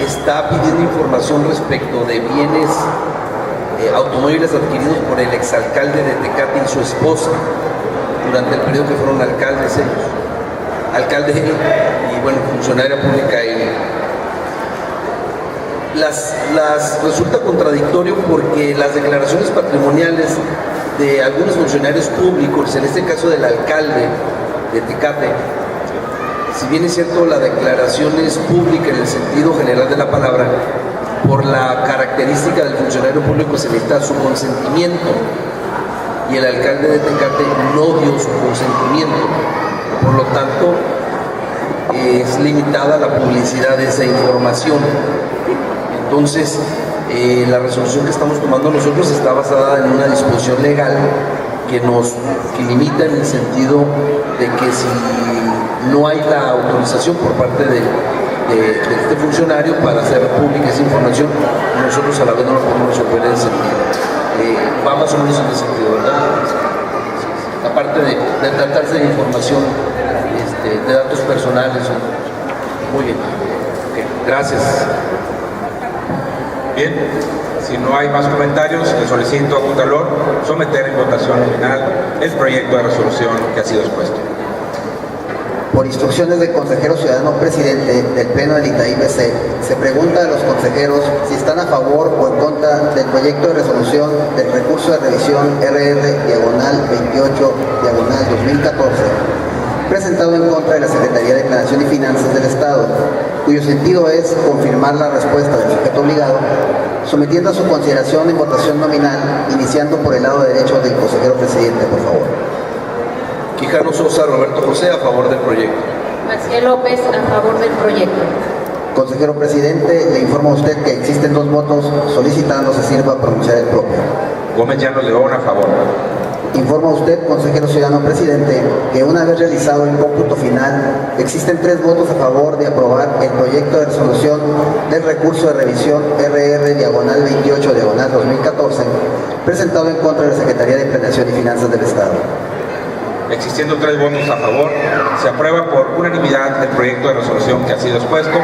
está pidiendo información respecto de bienes automóviles adquiridos por el exalcalde de Tecate y su esposa durante el periodo que fueron alcaldes ellos. Alcalde y, bueno, funcionaria pública. Resulta contradictorio porque las declaraciones patrimoniales de algunos funcionarios públicos, en este caso del alcalde de Tecate, si bien es cierto la declaración es pública en el sentido general de la palabra, por la característica del funcionario público se necesita su consentimiento y el alcalde de Tecate no dio su consentimiento, por lo tanto es limitada la publicidad de esa información. Entonces la resolución que estamos tomando nosotros está basada en una disposición legal que limita en el sentido de que si no hay la autorización por parte de este funcionario para hacer pública esa información, nosotros a la vez no lo podemos resolver en ese sentido. Va más o menos en ese sentido, ¿verdad? Aparte de tratarse de información de datos personales. Muy bien. Okay. Gracias. Bien, Si no hay más comentarios, le solicito a Contralor someter en votación final el proyecto de resolución que ha sido expuesto. Por instrucciones del consejero ciudadano presidente del Pleno del ITAI-BC, se pregunta a los consejeros si están a favor o en contra del proyecto de resolución del recurso de revisión RR-28-2014, presentado en contra de la Secretaría de Planeación y Finanzas del Estado, cuyo sentido es confirmar la respuesta del sujeto obligado, sometiendo a su consideración en votación nominal, iniciando por el lado derecho del consejero presidente, por favor. Quijano Sosa Roberto José, a favor del proyecto. Maciel López, a favor del proyecto. Consejero presidente, le informo a usted que existen 2 votos, solicitando se sirva a pronunciar el propio. Gómez Llanos León, a favor. Informa a usted, consejero ciudadano presidente, que una vez realizado el cómputo final, existen 3 votos a favor de aprobar el proyecto de resolución del recurso de revisión RR-28-2014, presentado en contra de la Secretaría de Planeación y Finanzas del Estado. Existiendo 3 votos a favor, se aprueba por unanimidad el proyecto de resolución que ha sido expuesto,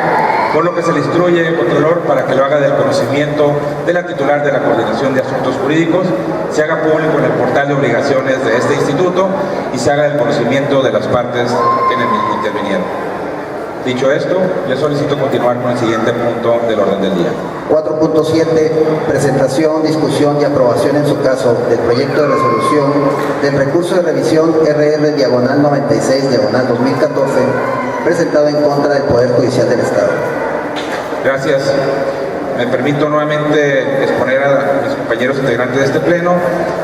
por lo que se le instruye al Contralor para que lo haga del conocimiento de la titular de la Coordinación de Asuntos Jurídicos, se haga público en el portal de obligaciones de este instituto y se haga del conocimiento de las partes que en el mismo intervinieron. Dicho esto, le solicito continuar con el siguiente punto del orden del día. 4.7. Presentación, discusión y aprobación en su caso del proyecto de resolución del recurso de revisión RR-96-2014, presentado en contra del Poder Judicial del Estado. Gracias. Me permito nuevamente exponer a mis compañeros integrantes de este pleno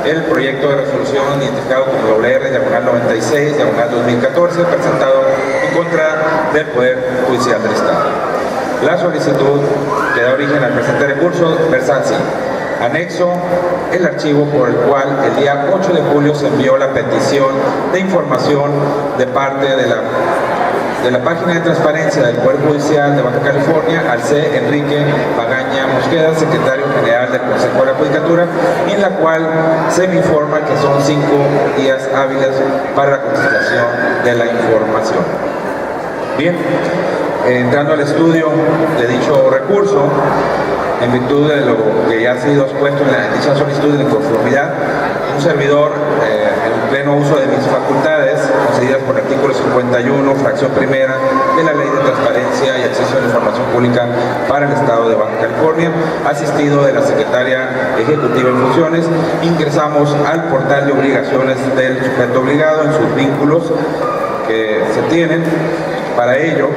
el proyecto de resolución identificado como WR-96-2014, presentado en contra del Poder Judicial del Estado. La solicitud que da origen al presente recurso versa así. Anexo el archivo por el cual el día 8 de julio se envió la petición de información de parte de la página de transparencia del Poder Judicial de Baja California al C. Enrique Magaña Mosqueda, secretario general del Consejo de la Judicatura, en la cual se me informa que son 5 días hábiles para la contestación de la información. Bien, entrando al estudio de dicho recurso, en virtud de lo que ya ha sido expuesto en dicha solicitud de conformidad, un servidor, en pleno uso de mis facultades, concedidas por el artículo 51, fracción primera de la Ley de Transparencia y Acceso a la Información Pública para el Estado de Baja California, asistido de la Secretaria Ejecutiva en funciones, ingresamos al portal de obligaciones del sujeto obligado en sus vínculos que se tienen. Para ello,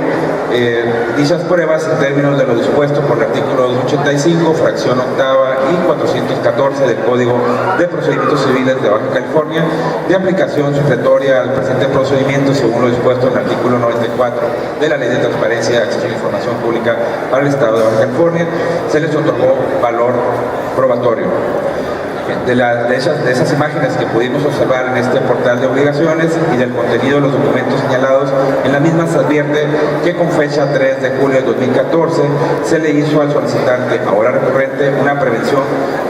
dichas pruebas en términos de lo dispuesto por el artículo 285, fracción octava y 414 del Código de Procedimientos Civiles de Baja California, de aplicación supletoria al presente procedimiento según lo dispuesto en el artículo 94 de la Ley de Transparencia y Acceso a la Información Pública para el Estado de Baja California, se les otorgó valor probatorio. De esas imágenes que pudimos observar en este portal de obligaciones y del contenido de los documentos señalados, en la misma se advierte que con fecha 3 de julio de 2014 se le hizo al solicitante, ahora recurrente, una prevención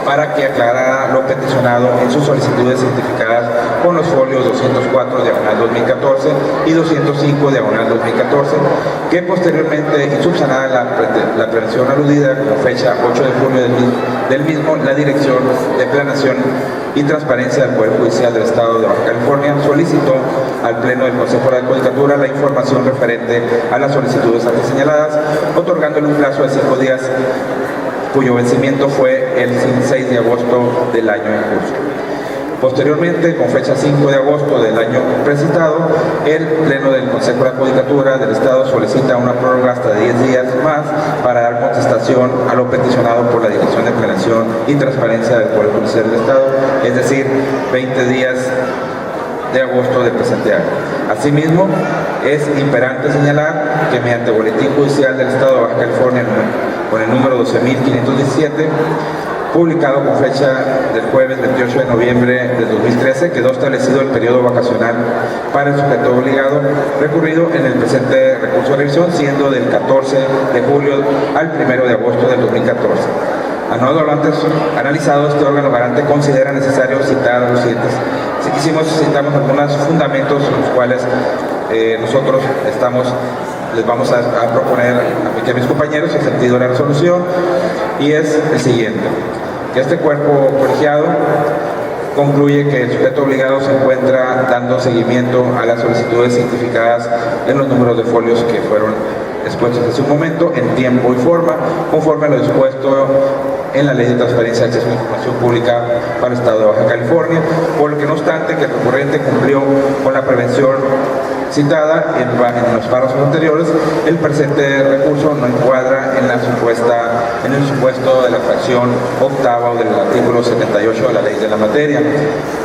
para que aclarara lo peticionado en sus solicitudes certificadas con los folios 204/2014 y 205/2014, que posteriormente y subsanada la prevención aludida con fecha 8 de junio del mismo, la Dirección de Planeación y Transparencia del Poder Judicial del Estado de Baja California solicitó al Pleno del Consejo de la Judicatura la información referente a las solicitudes antes señaladas, otorgándole un plazo de 5 días cuyo vencimiento fue el 6 de agosto del año en curso. Posteriormente, con fecha 5 de agosto del año precitado, el Pleno del Consejo de la Judicatura del Estado solicita una prórroga hasta de 10 días más para dar contestación a lo peticionado por la Dirección de Planeación y Transparencia del Poder Judicial del Estado, es decir, 20 días de agosto del presente año. Asimismo, es imperante señalar que mediante Boletín Judicial del Estado de Baja California con el número 12.517, publicado con fecha del jueves 28 de noviembre de 2013, quedó establecido el periodo vacacional para el sujeto obligado recurrido en el presente recurso de revisión, siendo del 14 de julio al 1 de agosto del 2014. Anado lo antes analizado, este órgano garante considera necesario citar a los siguientes. Citamos algunos fundamentos en los cuales nosotros estamos les vamos a proponer a mis compañeros el sentido de la resolución, y es el siguiente: que este cuerpo colegiado concluye que el sujeto obligado se encuentra dando seguimiento a las solicitudes identificadas en los números de folios que fueron expuestos hace un momento, en tiempo y forma, conforme a lo dispuesto en la Ley de Transparencia y Acceso a la Información Pública para el Estado de Baja California, por lo que no obstante que el recurrente cumplió con la prevención citada en los párrafos anteriores, el presente recurso no encuadra en el supuesto de la fracción octava del artículo 78 de la ley de la materia.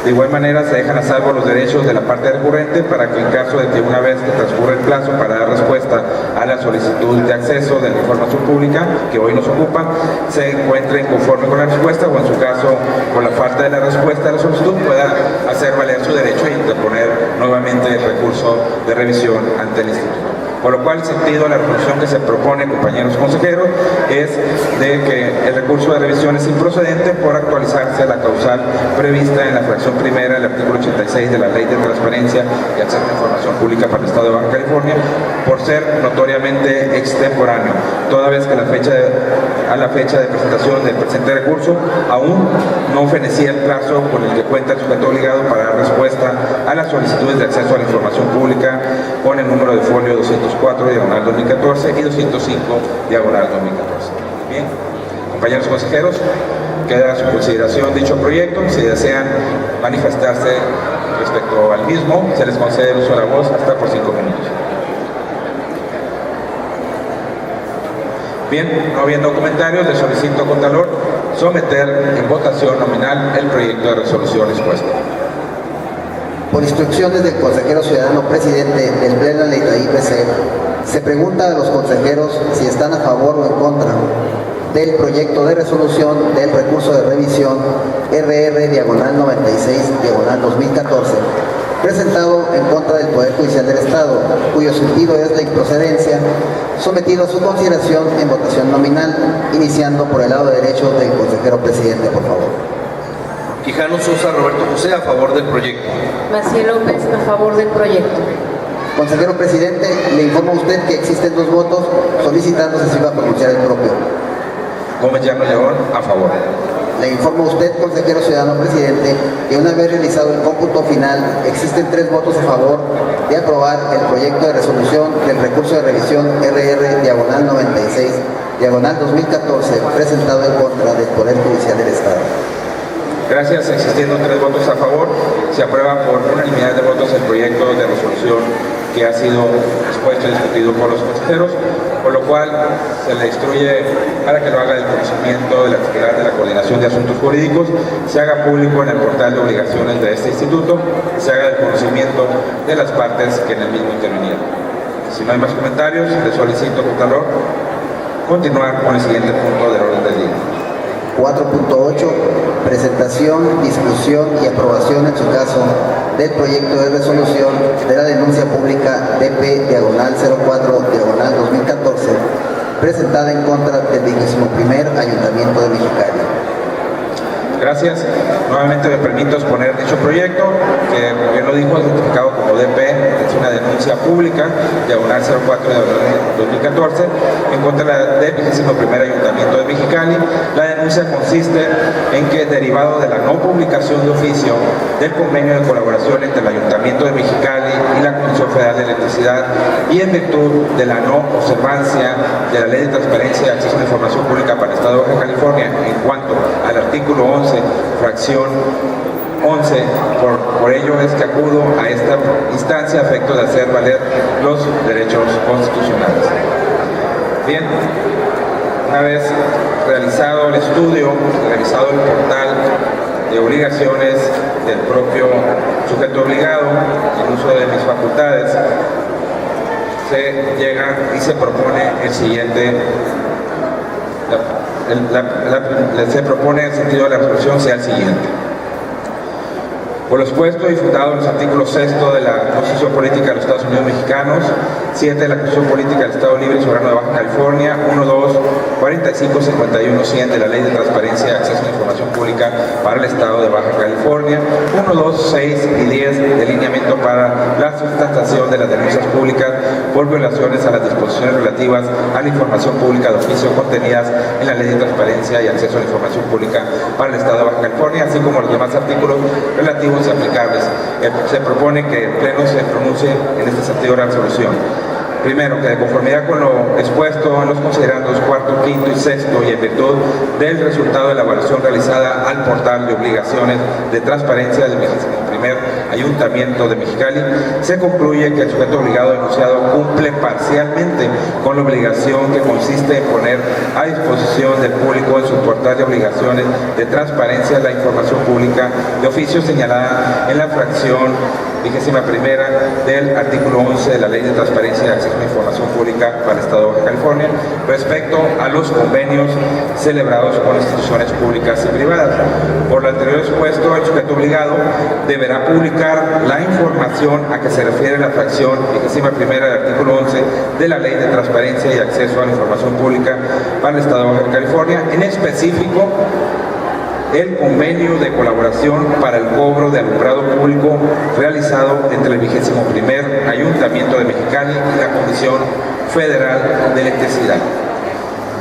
De igual manera, se dejan a salvo los derechos de la parte recurrente para que en caso de que una vez que transcurra el plazo para dar respuesta a la solicitud de acceso de la información pública que hoy nos ocupa, se encuentre inconforme con la respuesta, o en su caso con la falta de la respuesta a la solicitud, pueda hacer valer su derecho e interponer nuevamente el recurso de revisión ante el instituto. Por lo cual, el sentido de la resolución que se propone, compañeros consejeros, es de que el recurso de revisión es improcedente por actualizarse la causal prevista en la fracción primera del artículo 86 de la Ley de Transparencia y Acceso a la Información Pública para el Estado de Baja California, por ser notoriamente extemporáneo, toda vez que a la fecha de presentación del presente recurso aún no fenecía el plazo con el que cuenta el sujeto obligado para dar respuesta a las solicitudes de acceso a la información pública con el número de folio 204 diagonal 2014 y 205 diagonal 2014. Bien, compañeros consejeros, queda a su consideración dicho proyecto. Si desean manifestarse respecto al mismo, se les concede el uso de la voz hasta por 5 minutos. Bien, no habiendo comentarios, les solicito con calor someter en votación nominal el proyecto de resolución expuesto. Por instrucciones del consejero ciudadano presidente del Pleno de la IPC, se pregunta a los consejeros si están a favor o en contra del proyecto de resolución del recurso de revisión RR diagonal 96 diagonal 2014, presentado en contra del Poder Judicial del Estado, cuyo sentido es la improcedencia, sometido a su consideración en votación nominal, iniciando por el lado derecho del consejero presidente, por favor. Quijano Sosa Roberto José, a favor del proyecto. Maciel López, a favor del proyecto. Consejero presidente, le informo a usted que existen 2 votos, solicitando si se iba a pronunciar el propio. Gómez Llano León, a favor. Le informo a usted, consejero ciudadano presidente, que una vez realizado el cómputo final, existen 3 votos a favor de aprobar el proyecto de resolución del recurso de revisión RR diagonal 96 diagonal 2014, presentado en contra del Poder Judicial del Estado. Gracias. Existiendo 3 votos a favor, se aprueba por unanimidad de votos el proyecto de resolución que ha sido expuesto y discutido por los consejeros, por lo cual se le instruye para que lo haga del conocimiento de la titular de la Coordinación de Asuntos Jurídicos, se haga público en el portal de obligaciones de este instituto, se haga del conocimiento de las partes que en el mismo intervinieron. Si no hay más comentarios, le solicito con calor continuar con el siguiente punto del orden del día. 4.8. Presentación, discusión y aprobación en su caso del proyecto de resolución de la denuncia pública DP diagonal 04 diagonal 2014, presentada en contra del 21º Ayuntamiento de Mexicali. Gracias. Nuevamente me permito exponer dicho proyecto, que como bien lo dijo, es identificado como DP, es una denuncia pública, diagonal 04 de 2014, en contra del 21º Ayuntamiento de Mexicali. La denuncia consiste en que, derivado de la no publicación de oficio del convenio de colaboración entre el Ayuntamiento de Mexicali y la Comisión Federal de Electricidad, y en virtud de la no observancia de la Ley de Transparencia y Acceso a la Información Pública para el Estado de Baja California en cuanto al artículo 11, fracción 11, por ello es que acudo a esta instancia a efecto de hacer valer los derechos constitucionales. Bien, una vez realizado el estudio, revisado el portal de obligaciones del propio sujeto obligado, en uso de mis facultades, se llega y se propone el siguiente. Se propone el sentido de la resolución sea el siguiente. Por lo expuesto y fundado en los artículos 6 de la Constitución Política de los Estados Unidos Mexicanos, 7 de la Constitución Política del Estado Libre y Soberano de Baja California, 1, 2, 45, 51, 100 de la Ley de Transparencia y Acceso a la Información Pública para el Estado de Baja California, 1, 2, 6 y 10 de lineamiento para la la sustentación de las denuncias públicas por violaciones a las disposiciones relativas a la información pública de oficio contenidas en la Ley de Transparencia y Acceso a la Información Pública para el Estado de Baja California, así como los demás artículos relativos y aplicables. Se propone que el Pleno se pronuncie en este sentido de la resolución. Primero, que de conformidad con lo expuesto en los considerandos cuarto, quinto y sexto, y en virtud del resultado de la evaluación realizada al portal de obligaciones de transparencia del 21º Ayuntamiento de Mexicali, se concluye que el sujeto obligado denunciado cumple parcialmente con la obligación que consiste en poner a disposición del público en su portal de obligaciones de transparencia la información pública de oficio señalada en la fracción 21ª del artículo 11 de la Ley de Transparencia y Acceso a la Información Pública para el Estado de Baja California respecto a los convenios celebrados con instituciones públicas y privadas. Por lo anterior expuesto, el sujeto obligado deberá publicar la información a que se refiere la fracción 21ª del artículo 11 de la Ley de Transparencia y Acceso a la Información Pública para el Estado de Baja California, en específico el convenio de colaboración para el cobro de alumbrado público realizado entre el 21º Ayuntamiento de Mexicali y la Comisión Federal de Electricidad.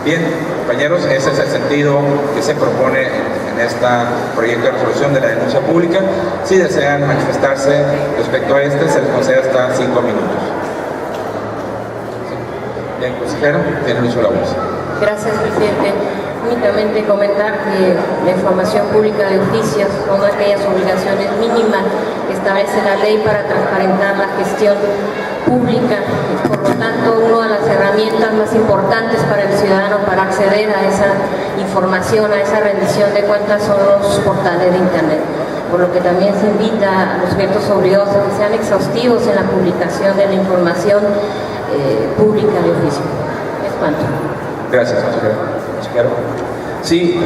Bien, compañeros, ese es el sentido que se propone en este proyecto de resolución de la denuncia pública. Si desean manifestarse respecto a este, se les concede hasta 5 minutos. Bien, consejero, tiene el uso de la voz. Gracias, presidente. Únicamente comentar que la información pública de oficios son aquellas obligaciones mínimas que establece la ley para transparentar la gestión pública. Por lo tanto, una de las herramientas más importantes para el ciudadano para acceder a esa información, a esa rendición de cuentas, son los portales de Internet. Por lo que también se invita a los sujetos obligados a que sean exhaustivos en la publicación de la información pública de oficio. Es cuanto. Gracias, consejero. Sí,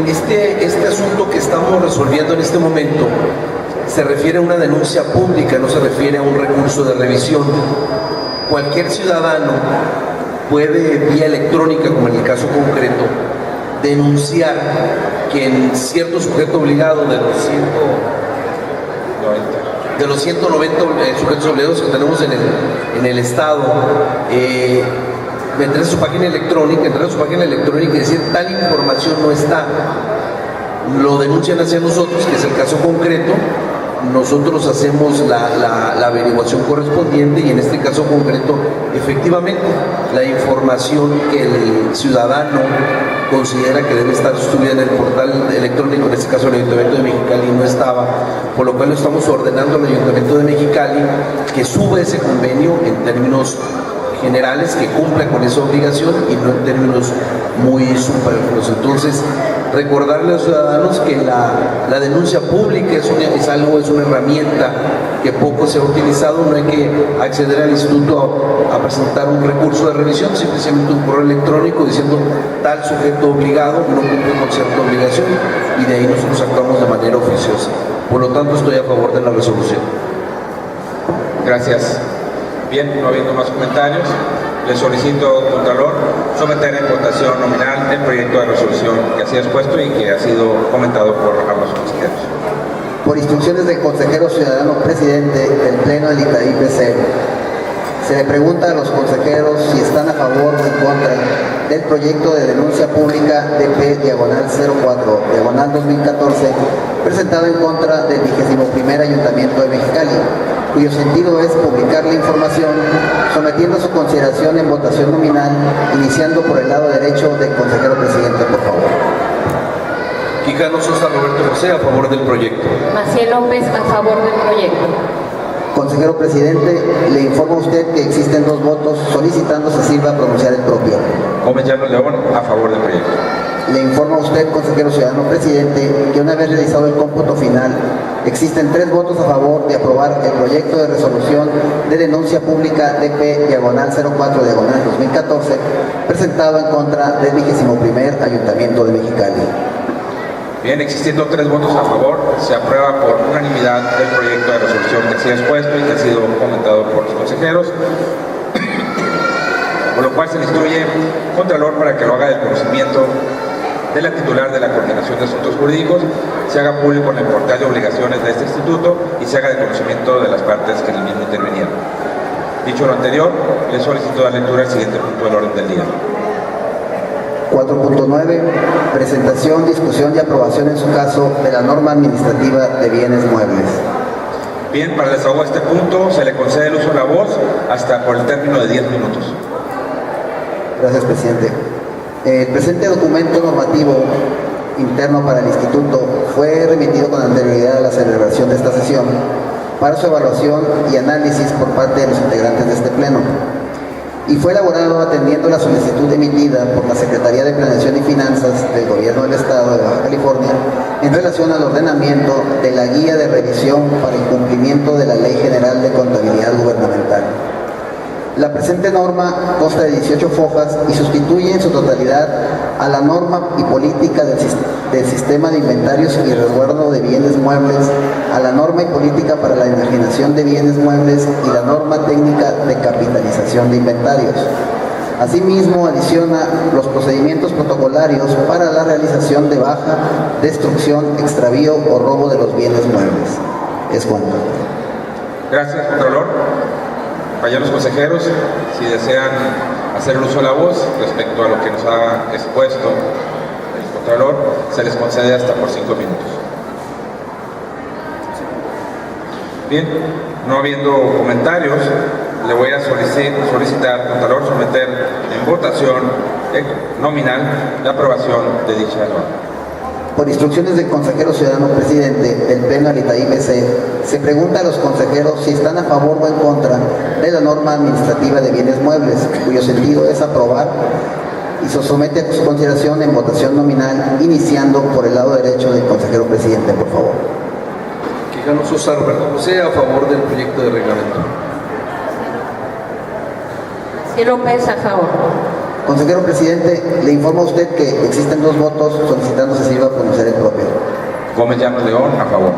este asunto que estamos resolviendo en este momento se refiere a una denuncia pública, no se refiere a un recurso de revisión. Cualquier ciudadano puede, vía electrónica, como en el caso concreto, denunciar que en cierto sujeto obligado de los 190 sujetos obligados que tenemos en el Estado, entrar a su página electrónica, y decir tal información no está. Lo denuncian hacia nosotros, que es el caso concreto. Nosotros hacemos la averiguación correspondiente y en este caso concreto, efectivamente, la información que el ciudadano considera que debe estar subida en el portal electrónico, en este caso el Ayuntamiento de Mexicali, no estaba, por lo cual lo estamos ordenando al Ayuntamiento de Mexicali que suba ese convenio en términos generales, que cumpla con esa obligación y no en términos muy superfluos. Entonces, recordarle a los ciudadanos que la denuncia pública es una herramienta que poco se ha utilizado. No hay que acceder al instituto a presentar un recurso de revisión, simplemente un correo electrónico diciendo tal sujeto obligado no cumple con cierta obligación, y de ahí nosotros actuamos de manera oficiosa. Por lo tanto, estoy a favor de la resolución. Gracias. Bien, no habiendo más comentarios, le solicito, Contralor, someter en votación nominal el proyecto de resolución que así ha expuesto y que ha sido comentado por ambos consejeros. Por instrucciones del consejero ciudadano presidente del Pleno del ITAI-PC, se le pregunta a los consejeros si están a favor o en contra del proyecto de denuncia pública DP/04/2014, presentado en contra del 21º Ayuntamiento de Mexicali, cuyo sentido es publicar la información, sometiendo su consideración en votación nominal, iniciando por el lado derecho del consejero presidente, por favor. Quijano Sosa Roberto José, a favor del proyecto. Maciel López, a favor del proyecto. Consejero presidente, le informo a usted que existen 2 votos solicitando se sirva a pronunciar el propio. Gómez Llano León, a favor del proyecto. Le informo a usted, consejero ciudadano presidente, que una vez realizado el cómputo final, existen 3 votos a favor de aprobar el proyecto de resolución de denuncia pública DP/04/2014, presentado en contra del 21º Ayuntamiento de Mexicali. Bien, existiendo 3 votos a favor, se aprueba por unanimidad el proyecto de resolución que se ha expuesto y que ha sido comentado por los consejeros, por lo cual se le instruye Contralor para que lo haga del conocimiento de la titular de la Coordinación de Asuntos Jurídicos, se haga público en el portal de obligaciones de este instituto y se haga de conocimiento de las partes que en el mismo intervinieron. Dicho lo anterior, le solicito dar lectura al siguiente punto del orden del día. 4.9. Presentación, discusión y aprobación en su caso de la norma administrativa de bienes muebles. Bien, para el desahogo de este punto se le concede el uso de la voz hasta por el término de 10 minutos. Gracias, presidente. El presente documento normativo interno para el instituto fue remitido con anterioridad a la celebración de esta sesión para su evaluación y análisis por parte de los integrantes de este pleno, y fue elaborado atendiendo la solicitud emitida por la Secretaría de Planeación y Finanzas del Gobierno del Estado de Baja California en relación al ordenamiento de la Guía de Revisión para el Cumplimiento de la Ley General de Contabilidad Gubernamental. La presente norma consta de 18 fojas y sustituye en su totalidad a la norma y política del sistema de inventarios y resguardo de bienes muebles, a la norma y política para la enajenación de bienes muebles y la norma técnica de capitalización de inventarios. Asimismo, adiciona los procedimientos protocolarios para la realización de baja, destrucción, extravío o robo de los bienes muebles. Es cuanto. Gracias, Contralor. Compañeros consejeros, si desean hacer el uso de la voz respecto a lo que nos ha expuesto el Contralor, se les concede hasta por 5 minutos. Bien, no habiendo comentarios, le voy a solicitar, Contralor, someter en votación nominal la aprobación de dicha norma. Por instrucciones del consejero ciudadano presidente del Pleno del Itaí BC, se pregunta a los consejeros si están a favor o en contra de la norma administrativa de bienes muebles, cuyo sentido es aprobar, y se somete a su consideración en votación nominal, iniciando por el lado derecho del consejero presidente, por favor. Quijano Sosa Roberto José, a favor del proyecto de reglamento. Sí, López, a favor. Consejero presidente, le informo a usted que existen 2 votos solicitando se sirva a conocer el propio. Gómez Llanos León, a favor.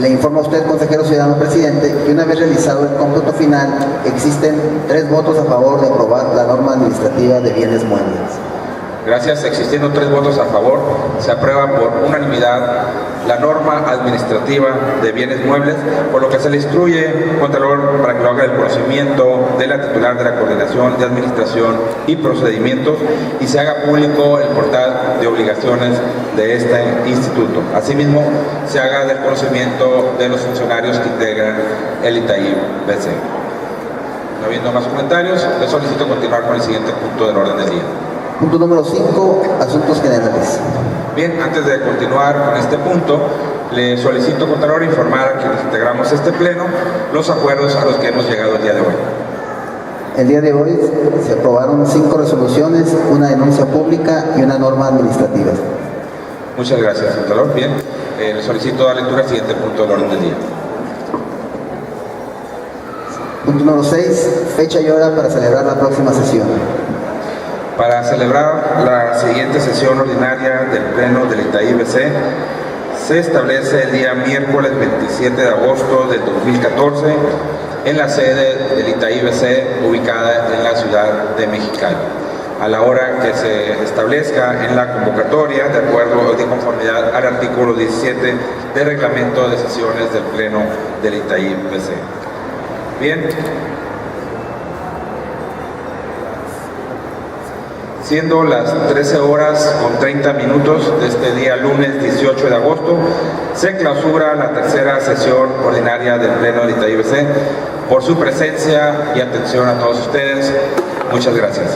Le informo a usted, consejero ciudadano presidente, que una vez realizado el cómputo final, existen 3 votos a favor de aprobar la norma administrativa de bienes muebles. Gracias. Existiendo 3 votos a favor, se aprueba por unanimidad la norma administrativa de bienes muebles, por lo que se le instruye, Contralor, para que lo haga del conocimiento de la titular de la Coordinación de Administración y Procedimientos y se haga público el portal de obligaciones de este instituto. Asimismo, se haga del conocimiento de los funcionarios que integran el Itaí BC. No habiendo más comentarios, le solicito continuar con el siguiente punto del orden del día. Punto número 5, asuntos generales. Bien, antes de continuar con este punto, le solicito, Contralor, informar a quienes integramos este pleno los acuerdos a los que hemos llegado el día de hoy. El día de hoy se aprobaron 5 resoluciones, una denuncia pública y una norma administrativa. Muchas gracias, Contralor. Bien, le solicito dar lectura al siguiente punto del orden del día. Punto número 6, fecha y hora para celebrar la próxima sesión. Para celebrar la siguiente sesión ordinaria del Pleno del Itaí BC, se establece el día miércoles 27 de agosto del 2014 en la sede del Itaí BC ubicada en la ciudad de Mexicali, a la hora que se establezca en la convocatoria, de acuerdo de conformidad al artículo 17 del reglamento de sesiones del Pleno del Itaí BC. Bien. Siendo las 13 horas con 30 minutos de este día lunes 18 de agosto, se clausura la tercera sesión ordinaria del Pleno del Itaí BC. Por su presencia y atención a todos ustedes, muchas gracias.